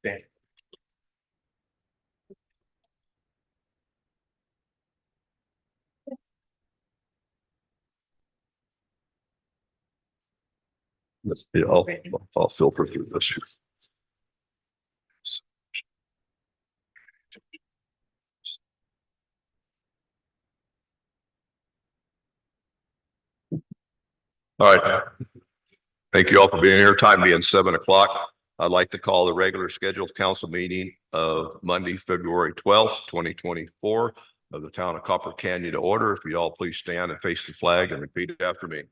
Okay. Yeah, I'll filter through this here. All right. Thank you all for being here. Time being 7 o'clock. I'd like to call the regular scheduled council meeting of Monday, February 12th, 2024 of the town of Copper Canyon to order. If you all please stand and face the flag and repeat it after me.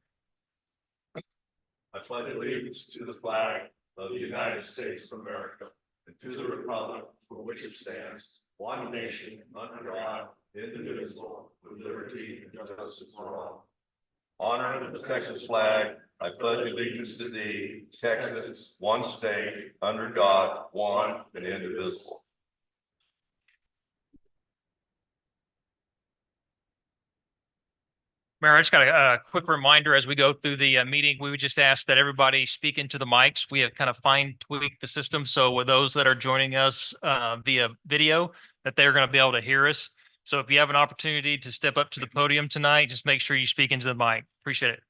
I pledge allegiance to the flag of the United States of America and to the republic for which it stands, one nation under God, indivisible, with liberty and justice for all. Honor the Texas flag. I pledge allegiance to thee, Texas, one state, under God, one and indivisible. Mayor, I just got a quick reminder as we go through the meeting, we would just ask that everybody speak into the mics. We have kind of fine tweaked the system. So with those that are joining us via video, that they're going to be able to hear us. So if you have an opportunity to step up to the podium tonight, just make sure you speak into the mic. Appreciate it.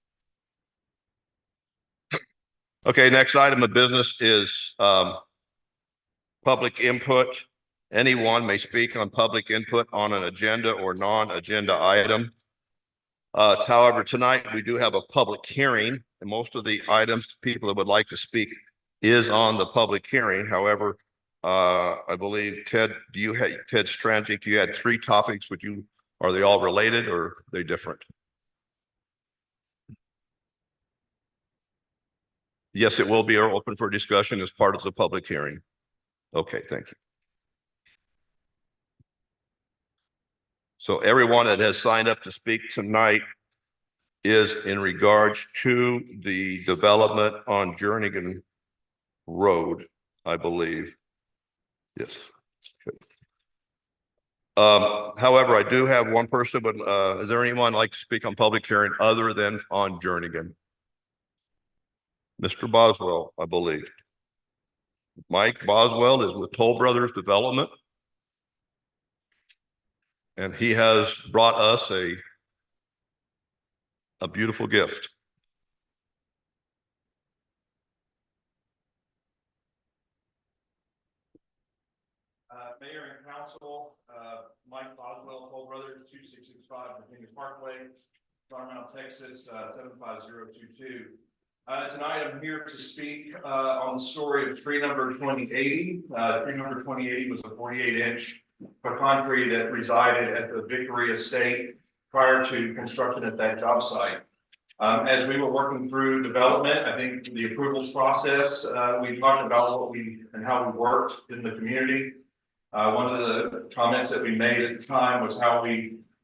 Okay, next item of business is public input. Anyone may speak on public input on an agenda or non-agenda item. However, tonight we do have a public hearing, and most of the items people that would like to speak is on the public hearing. However, I believe Ted Stranzik, you had 3 topics. Are they all related or are they different? Yes, it will be open for discussion as part of the public hearing. Okay, thank you. So everyone that has signed up to speak tonight is in regards to the development on Jernigan Road, I believe. Yes. However, I do have one person, but is there anyone like to speak on public hearing other than on Jernigan? Mr. Boswell, I believe. Mike Boswell is with Toll Brothers Development. And he has brought us a beautiful gift. Mayor and Council, Mike Boswell, Toll Brothers, 2665 Virginia Parkway, Garmount, Texas, 75022. Tonight I'm here to speak on the story of tree number 2080. Tree number 2080 was a 48-inch pecan tree that resided at the Vickery Estate prior to construction at that job site. As we were working through development, I think the approvals process, we talked about how we worked in the community. One of the comments that we made at the time was how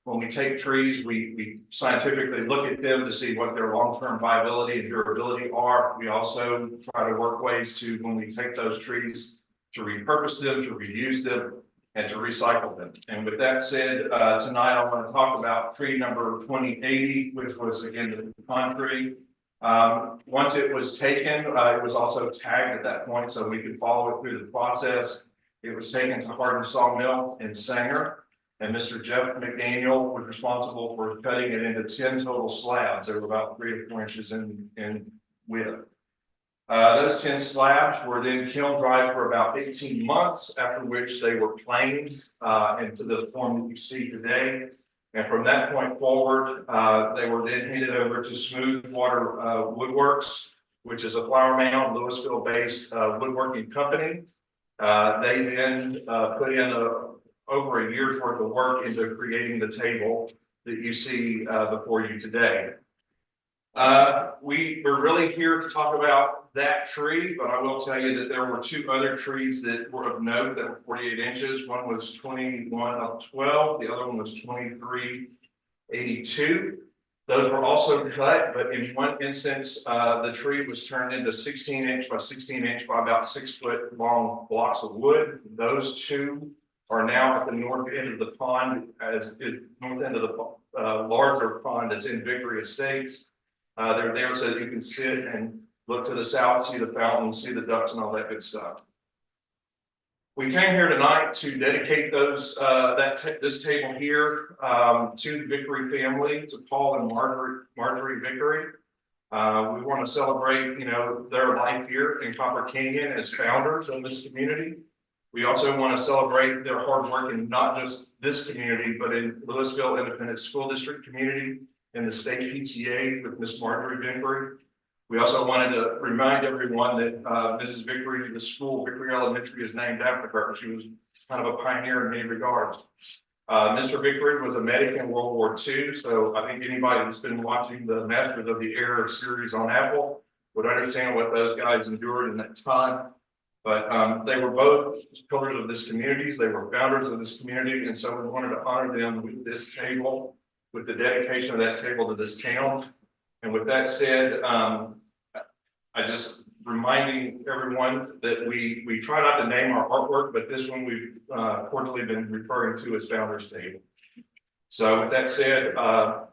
when we take trees, we scientifically look at them to see what their long-term viability and durability are. We also try to work ways to, when we take those trees, to repurpose them, to reuse them, and to recycle them. And with that said, tonight I want to talk about tree number 2080, which was again the pecan tree. Once it was taken, it was also tagged at that point so we could follow it through the process. It was taken to Hardin Sawmill in Sanger, and Mr. Jeff McDaniel was responsible for cutting it into 10 total slabs. They were about 3 or 4 inches in width. Those 10 slabs were then kiln dried for about 18 months, after which they were planed into the form that you see today. And from that point forward, they were then handed over to Smooth Water Woodworks, which is a Flower Mound, Louisville-based woodworking company. They then put in over a year's worth of work into creating the table that you see before you today. We're really here to talk about that tree, but I will tell you that there were 2 other trees that were of note that were 48 inches. One was 2112, the other one was 2382. Those were also cut, but in one instance, the tree was turned into 16-inch by 16-inch by about 6-foot long blocks of wood. Those 2 are now at the north end of the pond, north end of the larger pond that's in Vickery Estates. They're there so that you can sit and look to the south, see the fountain, see the ducks and all that good stuff. We came here tonight to dedicate this table here, to the Vickery family, to Paul and Marjorie Vickery. We want to celebrate, their life here in Copper Canyon as founders of this community. We also want to celebrate their hard work in not just this community, but in Louisville Independent School District community, in the state PTA with Miss Marjorie Vickery. We also wanted to remind everyone that Mrs. Vickery, the school, Vickery Elementary, is named after her. She was kind of a pioneer in many regards. Mr. Vickery was a medic in World War II, so I think anybody that's been watching the Masters of the Air series on Apple would understand what those guys endured in that time. But they were both pillars of this community. They were founders of this community, and so we wanted to honor them with this table, with the dedication of that table to this town. And with that said, I just reminding everyone that we try not to name our artwork, but this one we've cordially been referring to as Founders Table. So with that said, I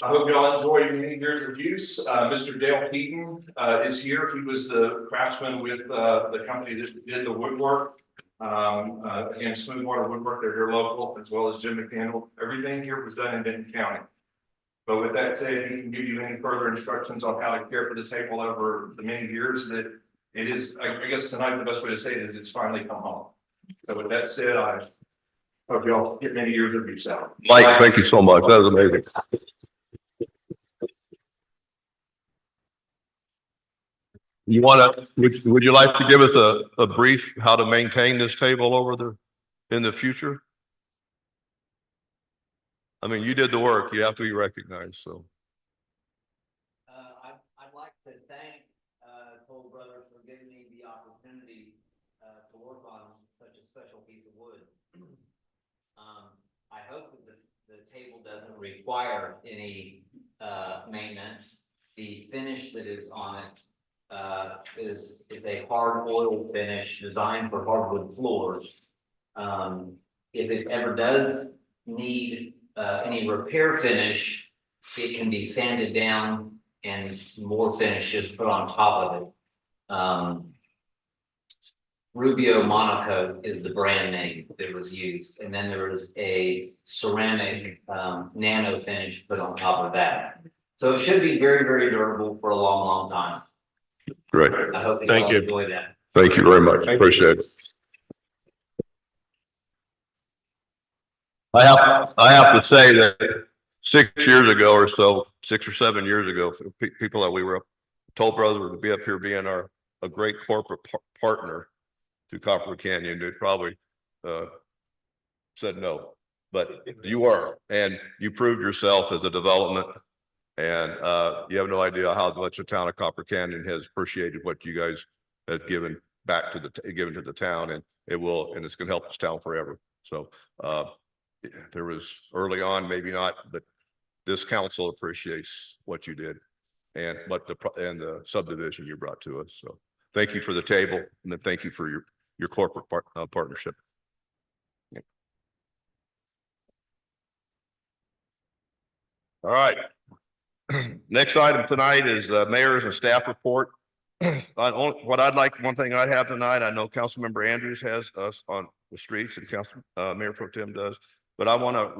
hope y'all enjoy many years of use. Mr. Dale Heaton is here. He was the craftsman with the company that did the woodwork. Again, Smoothwater Woodwork, they're here local, as well as Jim McDaniel. Everything here was done in Benton County. But with that said, he can give you any further instructions on how to care for the table over the many years that it is. I guess tonight the best way to say it is it's finally come home. So with that said, I hope y'all get many years of use out. Mike, thank you so much. That was amazing. You would you like to give us a brief how to maintain this table in the future? I mean, you did the work. You have to be recognized. So, I'd like to thank Toll Brothers for giving me the opportunity to work on such a special piece of wood. I hope that the table doesn't require any maintenance. The finish that is on it is a hard oil finish designed for hardwood floors. If it ever does need any repair finish, it can be sanded down and more finish just put on top of it. Rubio Monaco is the brand name that was used, and then there was a ceramic nano finish put on top of that. So it should be very, very durable for a long, long time. great. I hope that you enjoy that. Thank you very much. Appreciate it. I have to say that 6 years ago or so, 6 or 7 years ago, people that we were Toll Brothers would be up here being a great corporate partner to Copper Canyon, they probably said no, but you are, and you proved yourself as a development, and you have no idea how much the town of Copper Canyon has appreciated what you guys have given back to the town, and it's going to help this town forever. So there was early on, maybe not, but this council appreciates what you did and the subdivision you brought to us. So thank you for the table, and then thank you for your corporate partnership. Yeah. All right. Next item tonight is mayor's and staff report. One thing I'd have tonight, I know Councilmember Andrews has us on the streets, and Mayor Pro Tem does, but I want to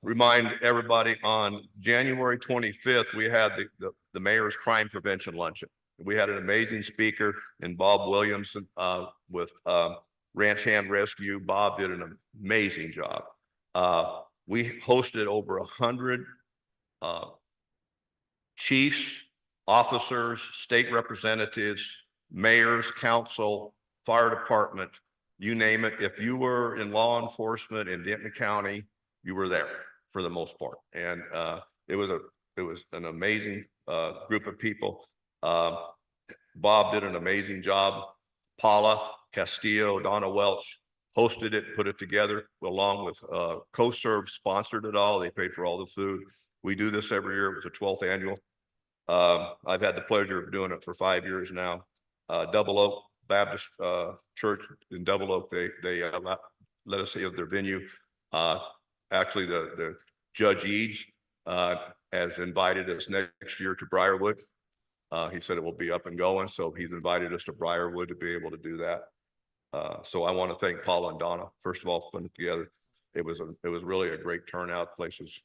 remind everybody on January 25th, we had the mayor's crime prevention luncheon. We had an amazing speaker in Bob Williamson with Ranch Hand Rescue. Bob did an amazing job. We hosted over 100 chiefs, officers, state representatives, mayors, council, fire department, you name it. If you were in law enforcement in Denton County, you were there for the most part. And it was an amazing group of people. Bob did an amazing job. Paula Castillo, Donna Welch hosted it, put it together, along with CoServe sponsored it all. They paid for all the food. We do this every year. It was the 12th annual. I've had the pleasure of doing it for 5 years now. Double Oak Baptist Church in Double Oak, they let us have their venue. Actually, the Judge Eads has invited us next year to Briarwood. He said it will be up and going, so he's invited us to Briarwood to be able to do that. So I want to thank Paul and Donna, first of all, for putting it together. It was really a great turnout. Places,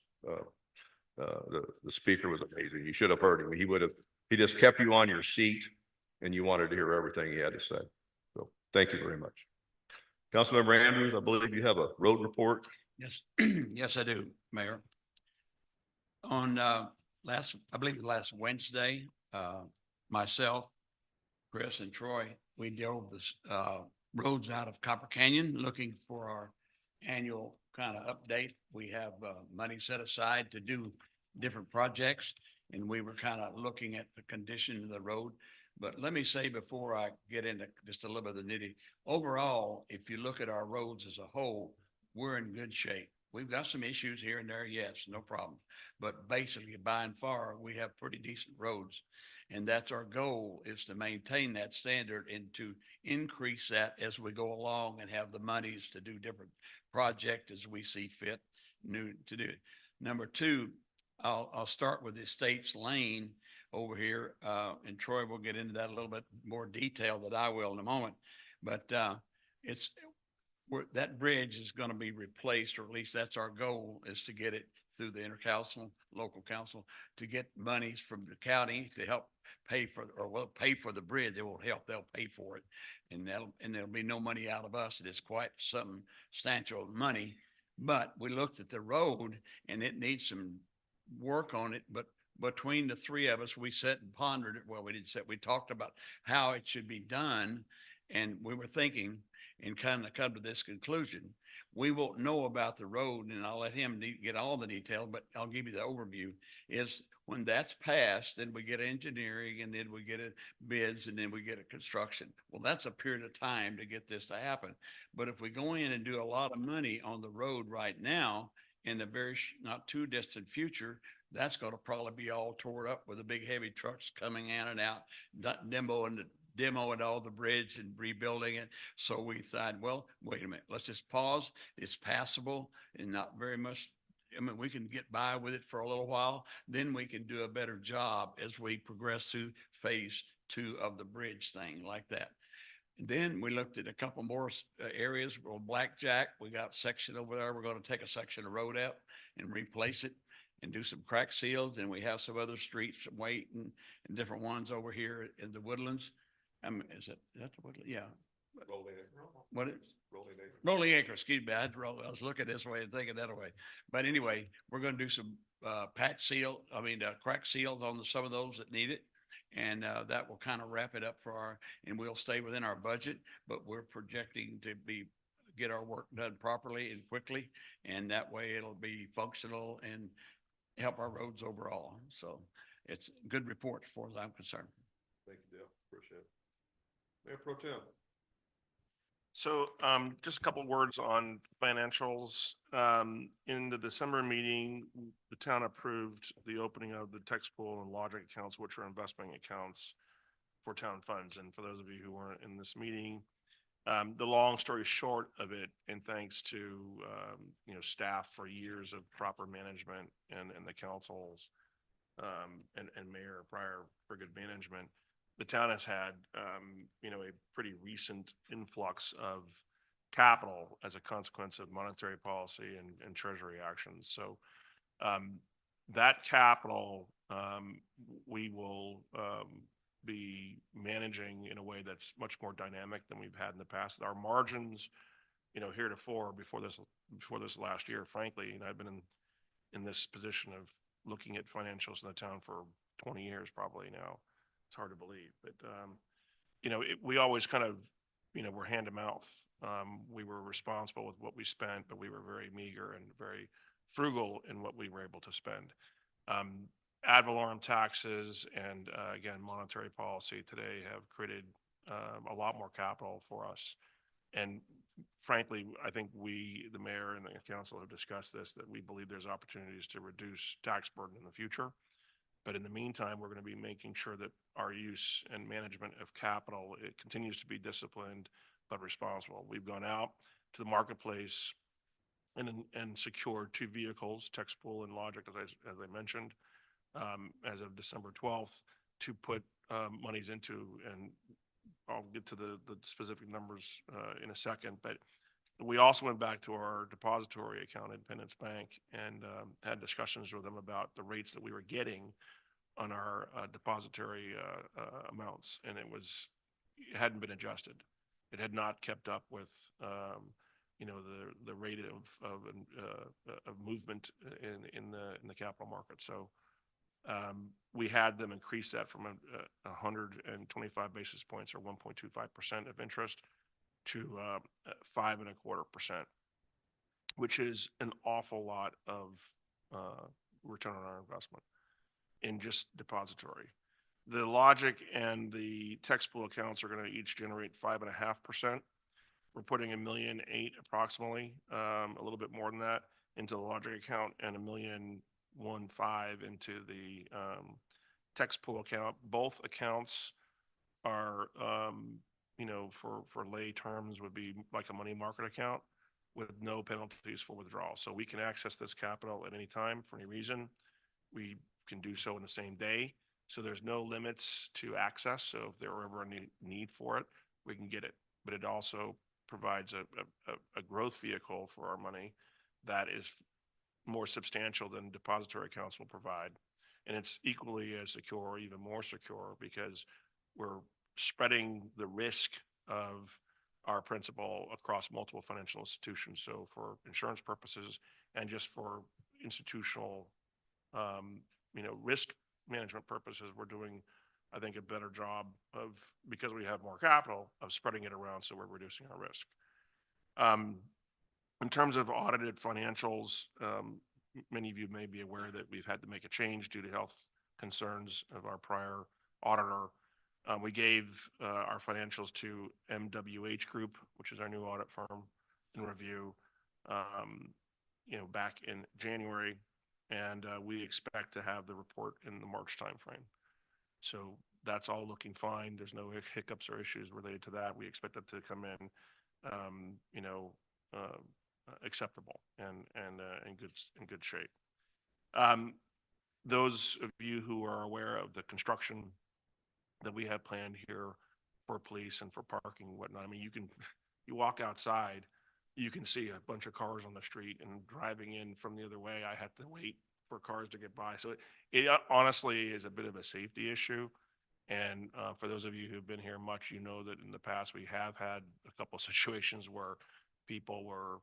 the speaker was amazing. You should have heard him. He just kept you on your seat and you wanted to hear everything he had to say. So thank you very much. Councilmember Andrews, I believe you have a road report. Yes, yes, I do, Mayor. On I believe last Wednesday, myself, Chris and Troy, we drove the roads out of Copper Canyon looking for our annual kind of update. We have money set aside to do different projects, and we were kind of looking at the condition of the road. But let me say before I get into just a little bit of the nitty, overall, if you look at our roads as a whole, we're in good shape. We've got some issues here and there, yes, no problem. But basically, by and far, we have pretty decent roads. And that's our goal, is to maintain that standard and to increase that as we go along and have the monies to do different projects as we see fit new to do. Number two, I'll start with the Estates Lane over here, and Troy will get into that a little bit more detail than I will in a moment. But that bridge is going to be replaced, or at least that's our goal, is to get it through the intercouncil, local council, to get monies from the county to help pay for, or will pay for the bridge. It won't help, they'll pay for it. And there'll be no money out of us. It is quite some substantial money. But we looked at the road and it needs some work on it. But between the three of us, we sat and pondered it. Well, we didn't sit, we talked about how it should be done. And we were thinking and kind of come to this conclusion. We won't know about the road, and I'll let him get all the detail, but I'll give you the overview. Is when that's passed, then we get engineering, and then we get bids, and then we get a construction. Well, that's a period of time to get this to happen. But if we go in and do a lot of money on the road right now, in the very not too distant future, that's going to probably be all tore up with the big heavy trucks coming in and out, demoing all the bridge and rebuilding it. So we thought, well, wait a minute, let's just pause. It's passable and not very much. I mean, we can get by with it for a little while. Then we can do a better job as we progress through phase 2 of the bridge thing like that. And then we looked at a couple more areas. Well, Blackjack, we got a section over there. We're going to take a section of road out and replace it and do some crack seals. And we have some other streets, some Waiting and different ones over here in the Woodlands. Is that the Woodland? Yeah. What is? Rolling Acres, excuse me. I was looking this way and thinking that way. But anyway, we're going to do some crack seals on some of those that need it. And that will kind of wrap it up and we'll stay within our budget, but we're projecting to get our work done properly and quickly. And that way it'll be functional and help our roads overall. So it's a good report as far as I'm concerned. Thank you, Dale. Appreciate it. Mayor Pro Tem. So just a couple words on financials. In the December meeting, the town approved the opening of the text pool and logic accounts, which are investment accounts for town funds. And for those of you who weren't in this meeting, the long story short of it, and thanks to staff for years of proper management and the councils and mayor prior for good management, the town has had, a pretty recent influx of capital as a consequence of monetary policy and treasury actions. So that capital we will be managing in a way that's much more dynamic than we've had in the past. Our margins, heretofore before this last year, frankly, and I've been in this position of looking at financials in the town for 20 years probably now. It's hard to believe, but, we always kind of, we're hand to mouth. We were responsible with what we spent, but we were very meager and very frugal in what we were able to spend. Ad valorem taxes and, again, monetary policy today have created a lot more capital for us. And frankly, I think the mayor and the council have discussed this, that we believe there's opportunities to reduce tax burden in the future. But in the meantime, we're going to be making sure that our use and management of capital, it continues to be disciplined, but responsible. We've gone out to the marketplace and secured 2 vehicles, text pool and logic, as I mentioned, as of December 12th, to put monies into, and I'll get to the specific numbers in a second, but we also went back to our depository account at Independence Bank and had discussions with them about the rates that we were getting on our depository amounts, and it hadn't been adjusted. It had not kept up with the rate of movement in the capital market. So we had them increase that from 125 basis points, or 1.25% of interest, to 5.25%, which is an awful lot of return on our investment in just depository. The Logic and the text pool accounts are going to each generate 5.5%. We're putting $1.8 million approximately, a little bit more than that, into the Logic account, and $1.15 million into the text pool account. Both accounts are, for lay terms, would be like a money market account with no penalties for withdrawal. So we can access this capital at any time for any reason. We can do so in the same day. So there's no limits to access. So if there were ever a need for it, we can get it. But it also provides a growth vehicle for our money that is more substantial than depository accounts will provide. And it's equally as secure, even more secure, because we're spreading the risk of our principal across multiple financial institutions. So for insurance purposes and just for institutional, risk management purposes, we're doing, I think, a better job of, because we have more capital, of spreading it around, so we're reducing our risk. In terms of audited financials, many of you may be aware that we've had to make a change due to health concerns of our prior auditor. We gave our financials to MWH Group, which is our new audit firm, in review, back in January, and we expect to have the report in the March timeframe. So that's all looking fine. There's no hiccups or issues related to that. We expect it to come in, acceptable and in good shape. Those of you who are aware of the construction that we have planned here for police and for parking and whatnot, I mean, you walk outside, you can see a bunch of cars on the street, and driving in from the other way, I have to wait for cars to get by. So it honestly is a bit of a safety issue. And for those of you who've been here much, you know that in the past we have had a couple of situations where people were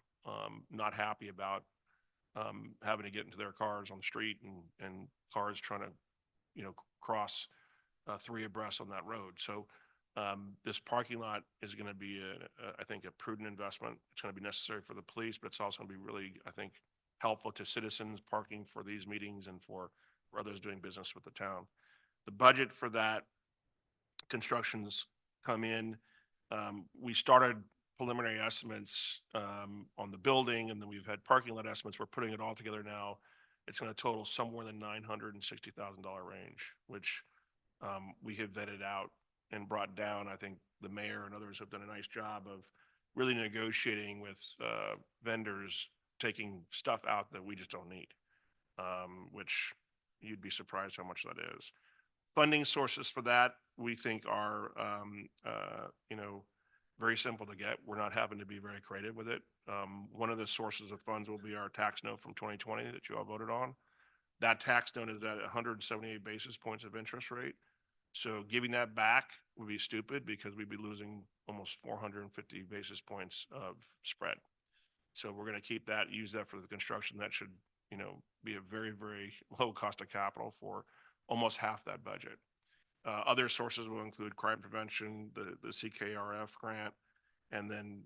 not happy about having to get into their cars on the street, and cars trying to, cross 3 abreast on that road. So this parking lot is going to be, I think, a prudent investment. It's going to be necessary for the police, but it's also going to be really, I think, helpful to citizens parking for these meetings and for others doing business with the town. The budget for that construction's come in. We started preliminary estimates on the building, and then we've had parking lot estimates. We're putting it all together now. It's going to total somewhere in the $960,000 range, which we have vetted out and brought down. I think the mayor and others have done a nice job of really negotiating with vendors, taking stuff out that we just don't need, which you'd be surprised how much that is. Funding sources for that, we think, are, very simple to get. We're not having to be very creative with it. One of the sources of funds will be our tax note from 2020 that you all voted on. That tax note is at 178 basis points of interest rate. So giving that back would be stupid, because we'd be losing almost 450 basis points of spread. So we're going to keep that, use that for the construction. That should, be a very, very low cost of capital for almost half that budget. Other sources will include crime prevention, the CKRF grant, and then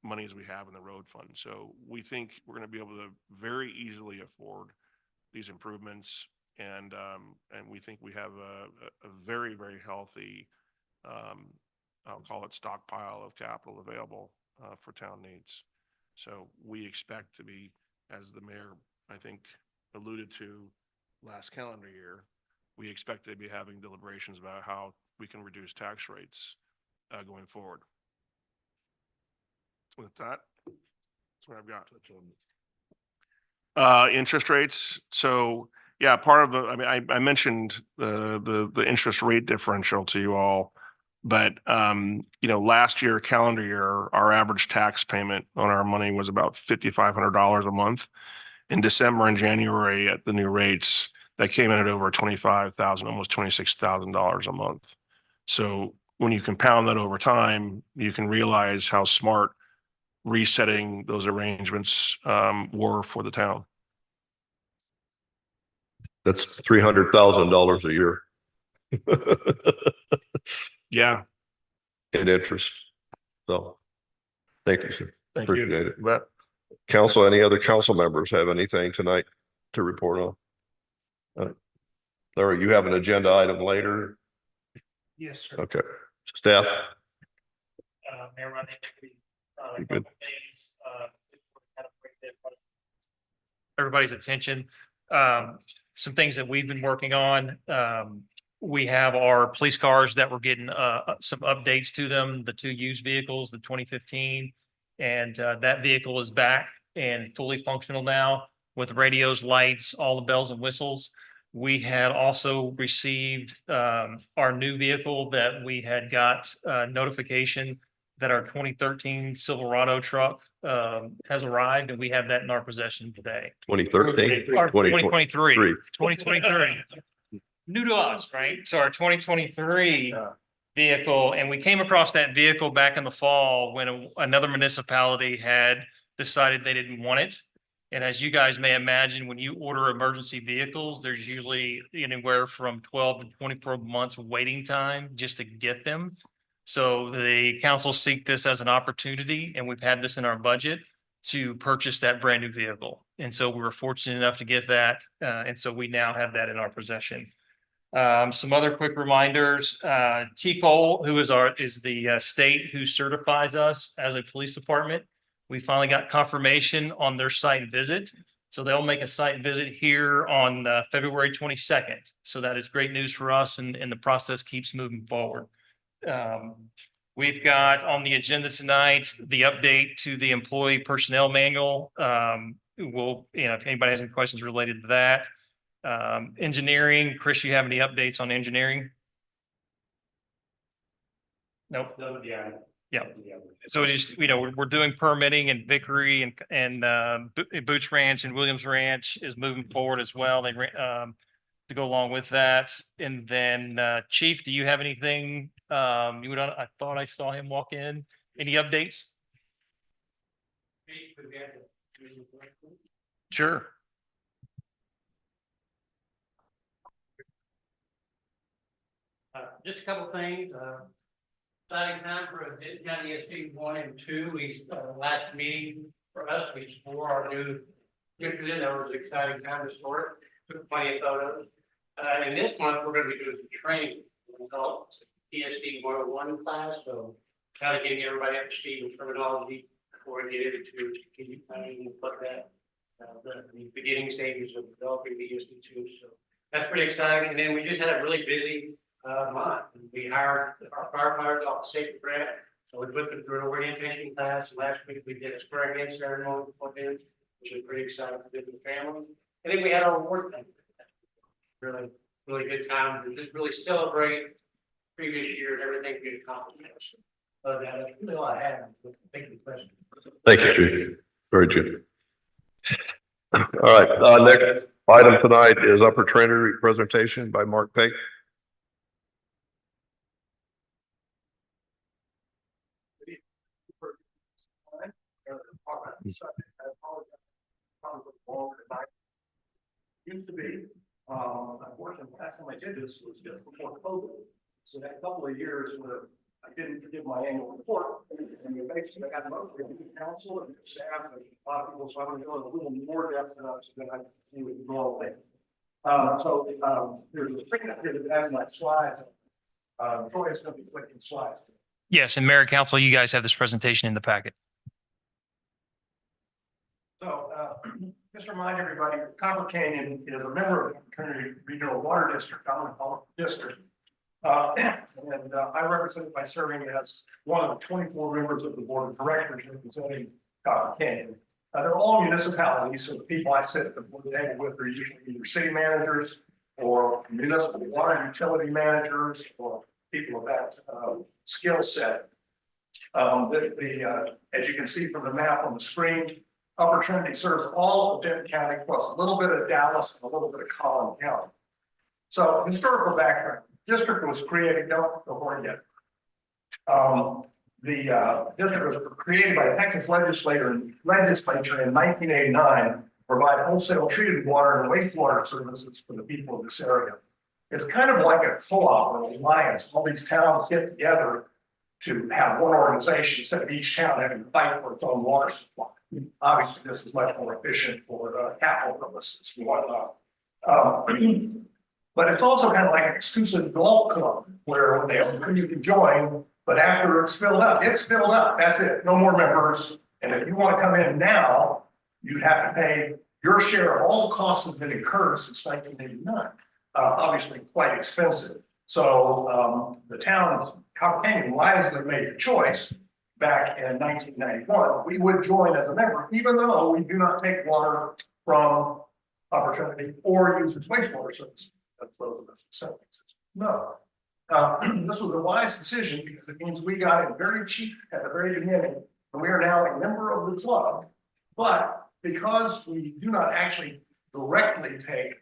monies we have in the road fund. So we think we're going to be able to very easily afford these improvements, and we think we have a very, very healthy, I'll call it, stockpile of capital available for town needs. So we expect to be, as the mayor, I think, alluded to last calendar year, we expect to be having deliberations about how we can reduce tax rates going forward. With that, that's what I've got. Interest rates. So Yeah, part of the, I mean, I mentioned the interest rate differential to you all. But, you know, last year, calendar year, our average tax payment on our money was about $5,500 a month. In December and January at the new rates, that came in at over 25,000, almost $26,000 a month. So when you compound that over time, you can realize how smart resetting those arrangements were for the town. That's $300,000 a year. Yeah. In interest. So, thank you, sir. Thank you. Appreciate it. But Council, any other council members have anything tonight to report on? Larry, you have an agenda item later? Yes, sir. Okay. Staff? Mayor, I think a You couple good? things, just to kind of bring everybody's attention. Some things that we've been working on. We have our police cars that we're getting some updates to them, the 2 used vehicles, the 2015. And that vehicle is back and fully functional now with radios, lights, all the bells and whistles. We had also received our new vehicle that we had got notification that our 2013 Silverado truck has arrived, and we have that in our possession today. 2013? Or 2023. 3. 2023. New to us, right? So our 2023 vehicle, and we came across that vehicle back in the fall when another municipality had decided they didn't want it. And as you guys may imagine, when you order emergency vehicles, there's usually anywhere from 12 to 24 months waiting time just to get them. So the council seek this as an opportunity, and we've had this in our budget to purchase that brand new vehicle. And so we were fortunate enough to get that. And so we now have that in our possession. Some other quick reminders, TCOL, who is the state who certifies us as a police department. We finally got confirmation on their site visit. So they'll make a site visit here on February 22nd. So that is great news for us, and the process keeps moving forward. We've got on the agenda tonight, the update to the employee personnel manual. If anybody has any questions related to that. Engineering, Chris, you have any updates on engineering? Nope. Yeah. So just, we're doing permitting and Vickery and Boots Ranch and Williams Ranch is moving forward as well. They to go along with that. And then Chief, do you have anything I thought I saw him walk in. Any updates? Sure. Just a couple things, exciting time for Denton County ESD 1 and 2. Last meeting for us, we swore our new district. That was an exciting time to start. Took plenty of photos. And this month, we're going to be doing some training. We call it ESD 101 class. So kind of getting everybody up to speed with terminology before we get into strategic planning and put that the beginning stages of developing the ESD 2. So that's pretty exciting. And then we just had a really busy month. We hired our firefighters off the safety grant. So we put them through an orientation class. Last week we did a swearing in ceremony for them, which was pretty exciting for the family. And then we had our award thing. Really, really good time to just really celebrate previous year and everything we accomplished. But that's really all I have. Thank you. Thank you, Chief. Very good. All right, next item tonight is Upper Trinity presentation by Mark Pate. Used to be, unfortunately, last time I did this was just before COVID. So that couple of years where I didn't give my annual report, and we basically had most of the council and staff and a lot of people, so I'm going to go in a little more depth than I do normally. There's a screen up here that has my slides. Troy is going to be clicking slides. Yes, and Mayor, Council, you guys have this presentation in the packet. So, just to remind everybody, Copper Canyon is a member of the Trinity Regional Water District, District. I represent by serving as one of the 24 members of the board of directors representing Copper Canyon. They're all municipalities, so the people I sit at the board table with are usually either city managers or municipal water utility managers or people of that skill set. As you can see from the map on the screen, Upper Trinity serves all of Denton County plus a little bit of Dallas and a little bit of Collin County. So historical background, district was created, don't go forward yet. The district was created by the Texas legislature in 1989 to provide wholesale treated water and wastewater services for the people of this area. It's kind of like a co-op or alliance. All these towns get together to have one organization instead of each town having to fight for its own water supply. Obviously, this is much more efficient for capital purposes and whatnot. But it's also kind of like an exclusive golf club where when they open, you can join, but after it's filled up, that's it, no more members. And if you want to come in now, you'd have to pay your share of all the costs that have been incurred since 1989. Obviously quite expensive. So the town of Copper wisely made the choice back in 1991. We would join as a member, even though we do not take water from Upper Trinity or use its wastewater service. That's those of us septic system. No. This was a wise decision because it means we got it very cheap at the very beginning, and we are now a member of the club. But because we do not actually directly take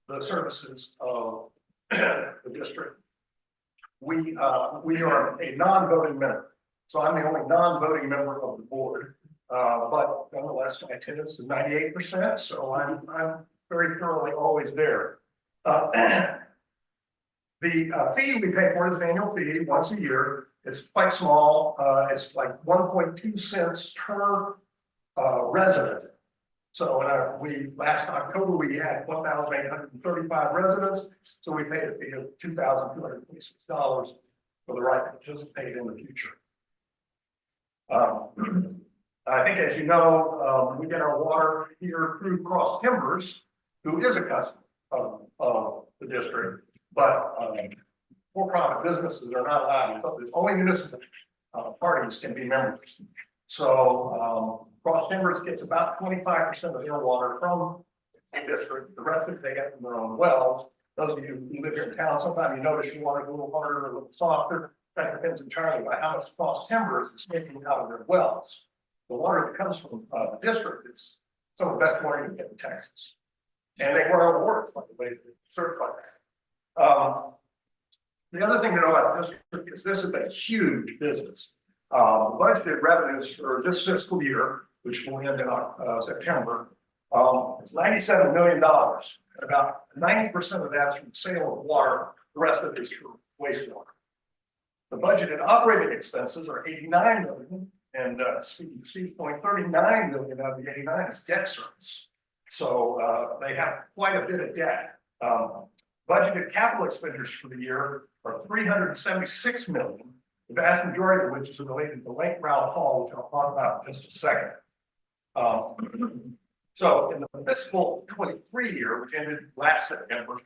the services of the district, we are a non-voting member. So I'm the only non-voting member of the board, but nonetheless, my attendance is 98%. So I'm very thoroughly always there. The fee we pay for is an annual fee once a year. It's quite small. It's like 1.2 cents per resident. So last October, we had 1,835 residents. So we paid a fee of $2,226 for the right to participate in the future. I think, as you know, we get our water here through Cross Timbers, who is a customer of the district. But for-profit businesses are not allowed. It's only municipal parties can be members. So Cross Timbers gets about 25% of their water from the district. The rest of it they get from their own wells. Those of you who live here in town, sometimes you notice your water a little harder or a little softer. That depends entirely by how much Cross Timbers is taking out of their wells. The water that comes from the district is some of the best water you can get in Texas. And they were awards, by the way, to certify that. The other thing to know about this is this is a huge business. Budgeted revenues for this fiscal year, which will end in September, is $97 million. About 90% of that's from sale of water. The rest of it is from wastewater. The budgeted operating expenses are $89 million, and speaking to Steve's point, $39 million out of the 89 is debt service. So they have quite a bit of debt. Budgeted capital expenditures for the year are $376 million, the vast majority of which is related to Lake Rowell Hall, which I'll talk about in just a second. So in the fiscal 23 year, which ended last September,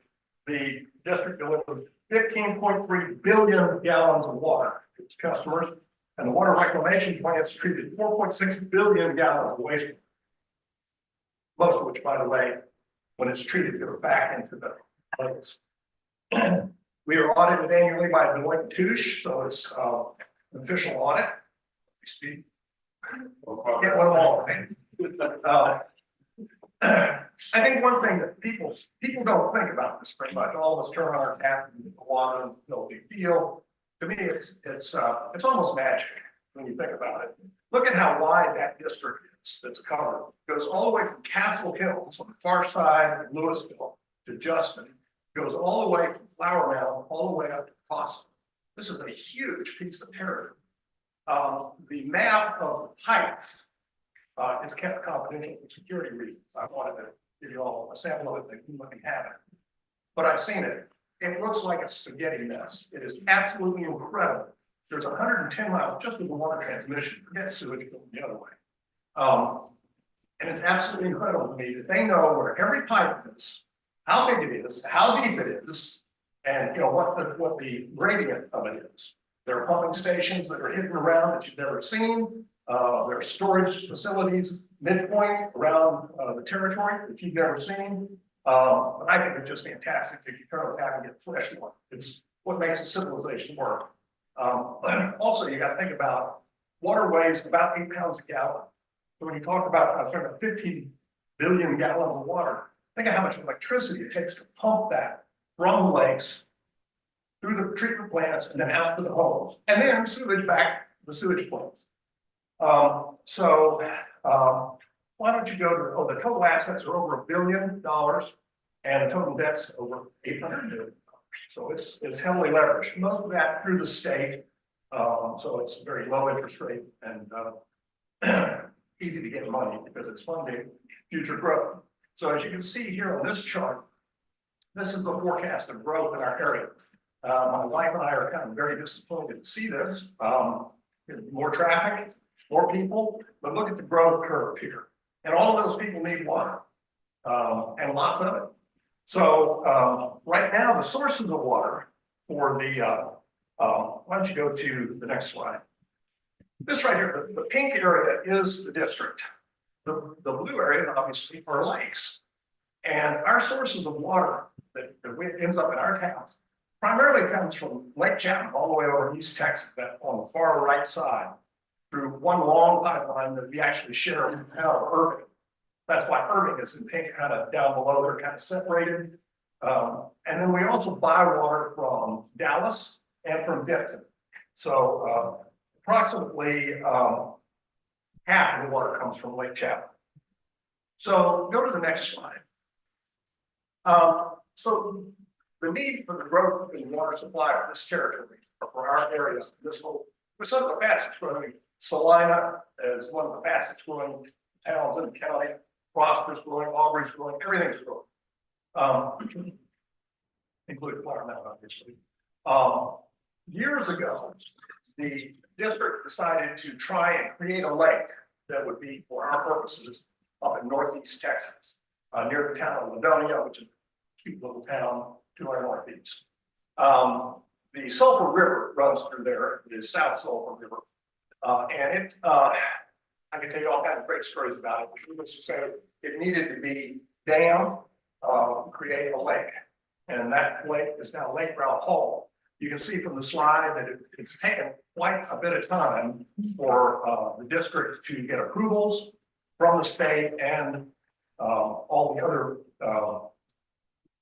the district delivered 15.3 billion gallons of water to its customers, and the water reclamation plants treated 4.6 billion gallons of wastewater. Most of which, by the way, when it's treated, goes back into the lakes. We are audited annually by Deloitte & Touche, so it's an official audit. Steve, get one more. I think one thing that people don't think about this very much. All of us turn on our tap and get the water, no big deal. To me, it's almost magic when you think about it. Look at how wide that district is that's covered. It goes all the way from Castle Hills on the far side of Louisville to Justin. It goes all the way from Flower Mound all the way up to Boston. This is a huge piece of territory. The map of the pipe is kept confidential for security reasons. I wanted to give you all a sample of it that you can have it. But I've seen it. It looks like a spaghetti mess. It is absolutely incredible. There's 110 miles just of the water transmission. Forget sewage going the other way. And it's absolutely incredible to me that they know where every pipe is, how big it is, how deep it is, and what the gradient of it is. There are pumping stations that are hidden around that you've never seen. There are storage facilities midpoint around the territory that you've never seen. But I think it's just fantastic that you turn tap and get fresh water. It's what makes a civilization work. But also you got to think about water weighs about 8 pounds a gallon. So when you talk about 15 billion gallons of water, think of how much electricity it takes to pump that from the lakes through the treatment plants and then out to the homes, and then sewage back to the sewage plants. Why don't you go to, the total assets are over $1 billion and the total debt's over $800 million. So it's heavily leveraged, most of that through the state. So it's very low interest rate and easy to get money because it's funding future growth. So as you can see here on this chart, this is the forecast of growth in our area. My wife and I are kind of very disappointed to see this. More traffic, more people, but look at the growth curve here. And all of those people need water, and lots of it. So right now, the sources of water for the, why don't you go to the next slide? This right here, the pink area is the district. The blue area obviously are lakes. And our sources of water that ends up in our towns primarily comes from Lake Chapman all the way over East Texas, that on the far right side, through one long pipeline that we actually share with the town of Irving. That's why Irving is in pink, kind of down below, they're kind of separated. And then we also buy water from Dallas and from Denton. So approximately half of the water comes from Lake Chapman. So go to the next slide. So the need for the growth in water supply of this territory, or for our area, this whole, we're some of the fastest growing. Salina is one of the fastest growing towns in the county. Prosper's growing, Aubrey's growing, everything's growing, including Flower Mound, obviously. Years ago, the district decided to try and create a lake that would be, for our purposes, up in northeast Texas, near the town of Ladonia, which is a cute little town to our northeast. The Sulphur River runs through there, the South Sulphur River, and I can tell you all kinds of great stories about it. Let's just say it needed to be dammed to create a lake, and that lake is now Lake Ralph Hall. You can see from the slide that it's taken quite a bit of time for the district to get approvals from the state and all the other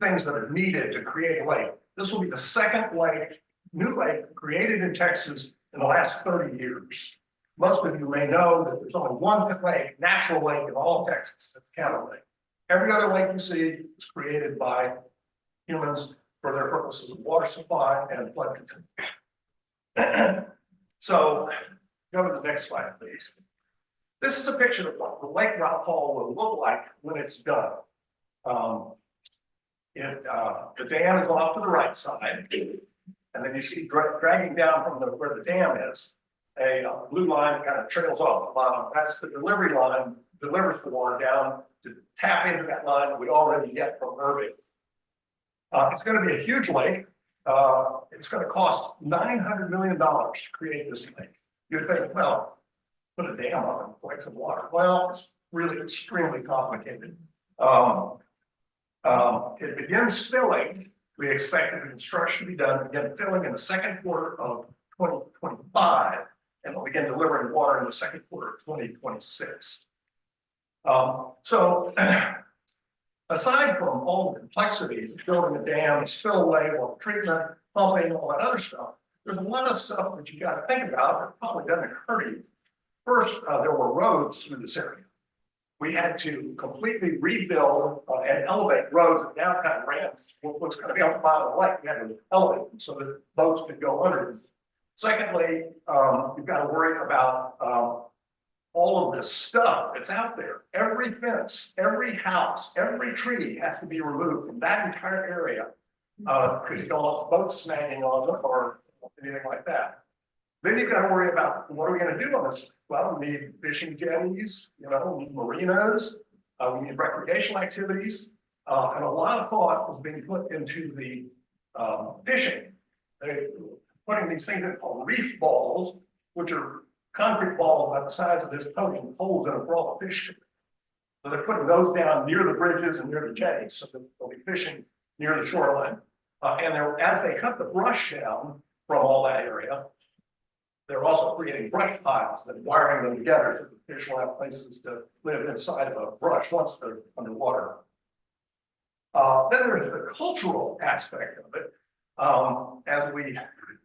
things that are needed to create a lake. This will be the second lake, new lake created in Texas in the last 30 years. Most of you may know that there's only one lake, natural lake in all of Texas, that's County Lake. Every other lake you see is created by humans for their purposes of water supply and flood control. So go to the next slide, please. This is a picture of what the Lake Ralph Hall will look like when it's done. The dam is off to the right side, and then you see dragging down from where the dam is, a blue line that kind of trails off the bottom. That's the delivery line, delivers the water down to tap into that line that we already get from Irving. It's going to be a huge lake. It's going to cost $900 million to create this lake. You'd think, well, put a dam on and collect some water. Well, it's really extremely complicated. It begins filling. We expect the construction to be done, begin filling in the second quarter of 2025, and we'll begin delivering water in the second quarter of 2026. So aside from all the complexities of building a dam, spillway, water treatment, pumping, all that other stuff, there's a lot of stuff that you got to think about that probably doesn't occur to you. First, there were roads through this area. We had to completely rebuild and elevate roads that now kind of ran what's going to be on the bottom of the lake. We had to elevate them so that boats could go under them. Secondly, you've got to worry about all of this stuff that's out there. Every fence, every house, every tree has to be removed from that entire area because you don't want boats snagging on them or anything like that. Then you've got to worry about what are we going to do on this? Well, we need fishing jetties, we need marinas, we need recreational activities, and a lot of thought was being put into the fishing. They're putting these things in called reef balls, which are concrete balls about the size of this podium, holes in it for all the fish So they're putting those down near the bridges and near the jetties, so that they'll be fishing near the shoreline. And as they cut the brush down from all that area, they're also creating brush piles and wiring them together so the fish will have places to live inside of a brush once they're underwater. Then there's the cultural aspect of it.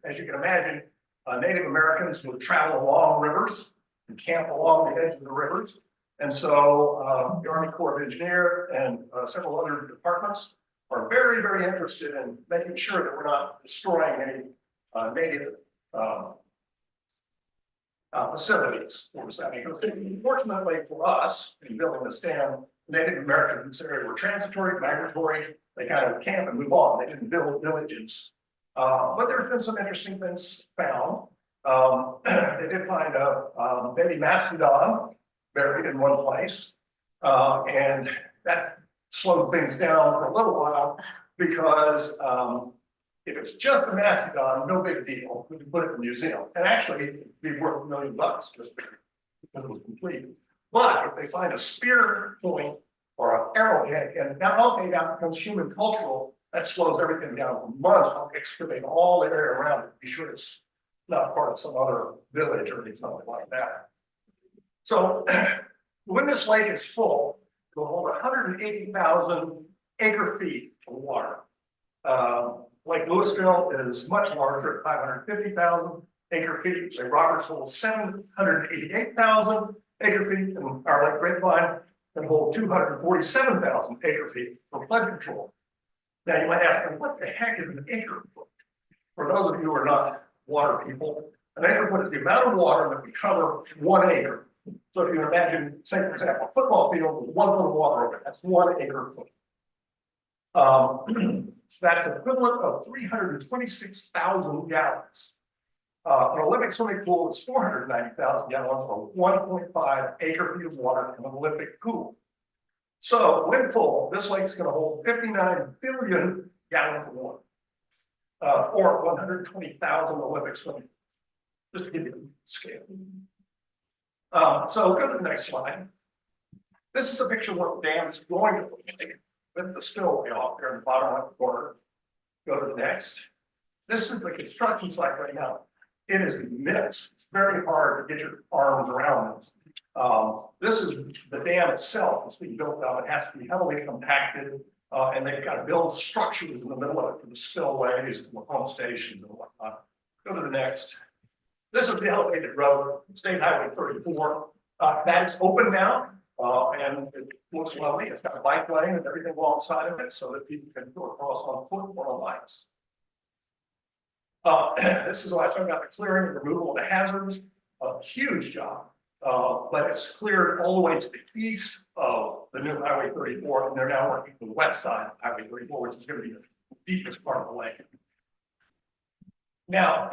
As you can imagine, Native Americans would travel along rivers and camp along the edge of the rivers. And so the Army Corps of Engineers and several other departments are very, very interested in making sure that we're not destroying any native facilities. Fortunately for us, in building this dam, Native Americans in this area were transitory, migratory. They kind of camp and move on. They didn't build villages. But there's been some interesting things found. They did find a baby mastodon buried in one place. And that slowed things down for a little while because if it's just a mastodon, no big deal. We can put it in a museum. And actually, it'd be worth $1 million just because it was complete. But if they find a spear point or an arrowhead, and now okay, now becomes human cultural, that slows everything down for months. I'll excavate all the area around it, be sure it's not part of some other village or something like that. So when this lake is full, it will hold 180,000 acre feet of water. Lake Louisville is much larger at 550,000 acre feet. Lake Roberts holds 788,000 acre feet, and our Lake Grapevine can hold 247,000 acre feet for flood control. Now you might ask, what the heck is an acre foot? For those of you who are not water people, an acre foot is the amount of water that we cover 1 acre. So if you imagine, say for example, a football field with 1 foot of water over it, that's 1 acre foot. So that's equivalent of 326,000 gallons. An Olympic swimming pool is 490,000 gallons or 1.5 acre feet of water in an Olympic pool. So when full, this lake's going to hold 59 billion gallons of water, or 120,000 Olympic swimming pools, just to give you the scale. So go to the next slide. This is a picture of what the dam is going to look like with the spillway off there in the bottom left corner. Go to the next. This is the construction site right now. It is immense. It's very hard to get your arms around this. This is the dam itself. It's being built out. It has to be heavily compacted, and they've got to build structures in the middle of it for the spillways and the pump stations and whatnot. Go to the next. This is the elevated road, State Highway 34. That is open now, and it looks lovely. It's got a bike lane and everything alongside of it so that people can go across on foot or on bikes. This is why I talked about the clearing and removal of the hazards. A huge job, but it's cleared all the way to the east of the new Highway 34, and they're now working to the west side of Highway 34, which is going to be the deepest part of the lake. Now,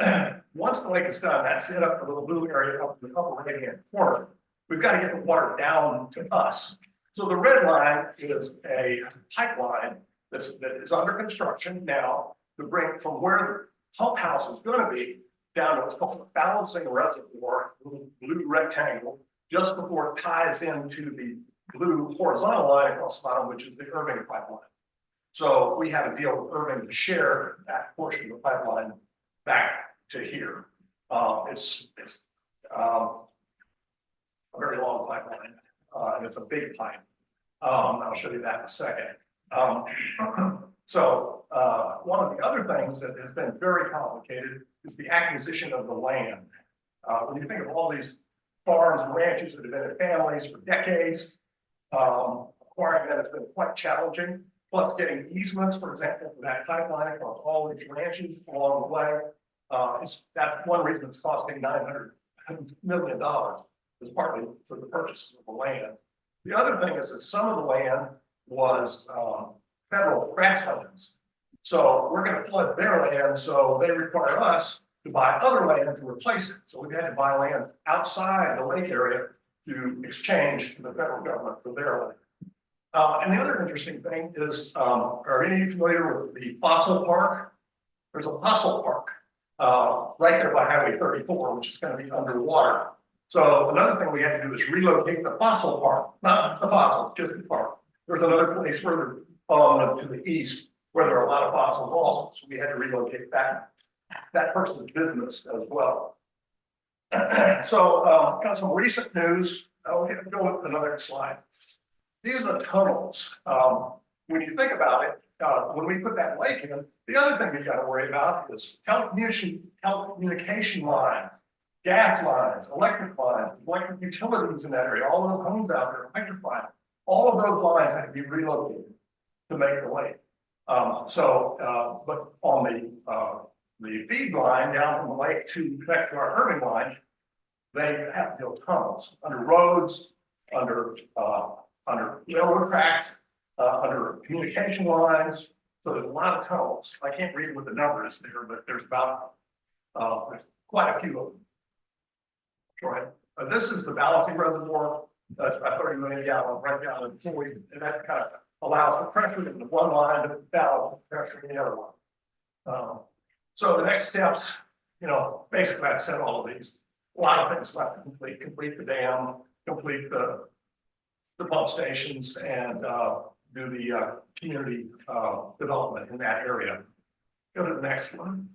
once the lake is done, that's it up the little blue area up to the upper right-hand corner. We've got to get the water down to us. So the red line is a pipeline that is under construction now to bring from where the pump house is going to be down to what's called a balancing reservoir, a little blue rectangle, just before it ties into the blue horizontal line across the bottom, which is the Irving pipeline. So we have a deal with Irving to share that portion of the pipeline back to here. It's a very long pipeline, and it's a big pipe. I'll show you that in a second. So one of the other things that has been very complicated is the acquisition of the land. When you think of all these farms and ranches that have been in families for decades, acquiring that has been quite challenging. Plus getting easements, for example, for that pipeline across all these ranches along the way. That's one reason it's costing $900 million, is partly for the purchase of the land. The other thing is that some of the land was federal grasslands. So we're going to flood their land, so they require us to buy other land to replace it. So we've had to buy land outside the lake area to exchange to the federal government for their land. And the other interesting thing is, are any of you familiar with the fossil park? There's a fossil park right there by Highway 34, which is going to be underwater. So another thing we had to do is relocate the fossil park, not the fossil, just the park. There's another place further to the east where there are a lot of fossils also, so we had to relocate that person's business as well. So, got some recent news. I'll go with another slide. These are the tunnels. When you think about it, when we put that lake in, the other thing we got to worry about is telecommunication line, gas lines, electric utilities in that area. All of those homes out there are electrified. All of those lines had to be relocated to make the lake. But on the feed line down from the lake to connect to our Irving line, they have to build tunnels under roads, under railroad tracks, under communication lines. So there's a lot of tunnels. I can't read what the number is there, but there's about quite a few of them. Right. This is the balancing reservoir. That's about 30 million gallons right down in the void, and that kind of allows the pressure in the one line to balance the pressure in the other one. So the next steps, basically I've said all of these. A lot of things left to complete the dam, complete the pump stations, and do the community development in that area. Go to the next one.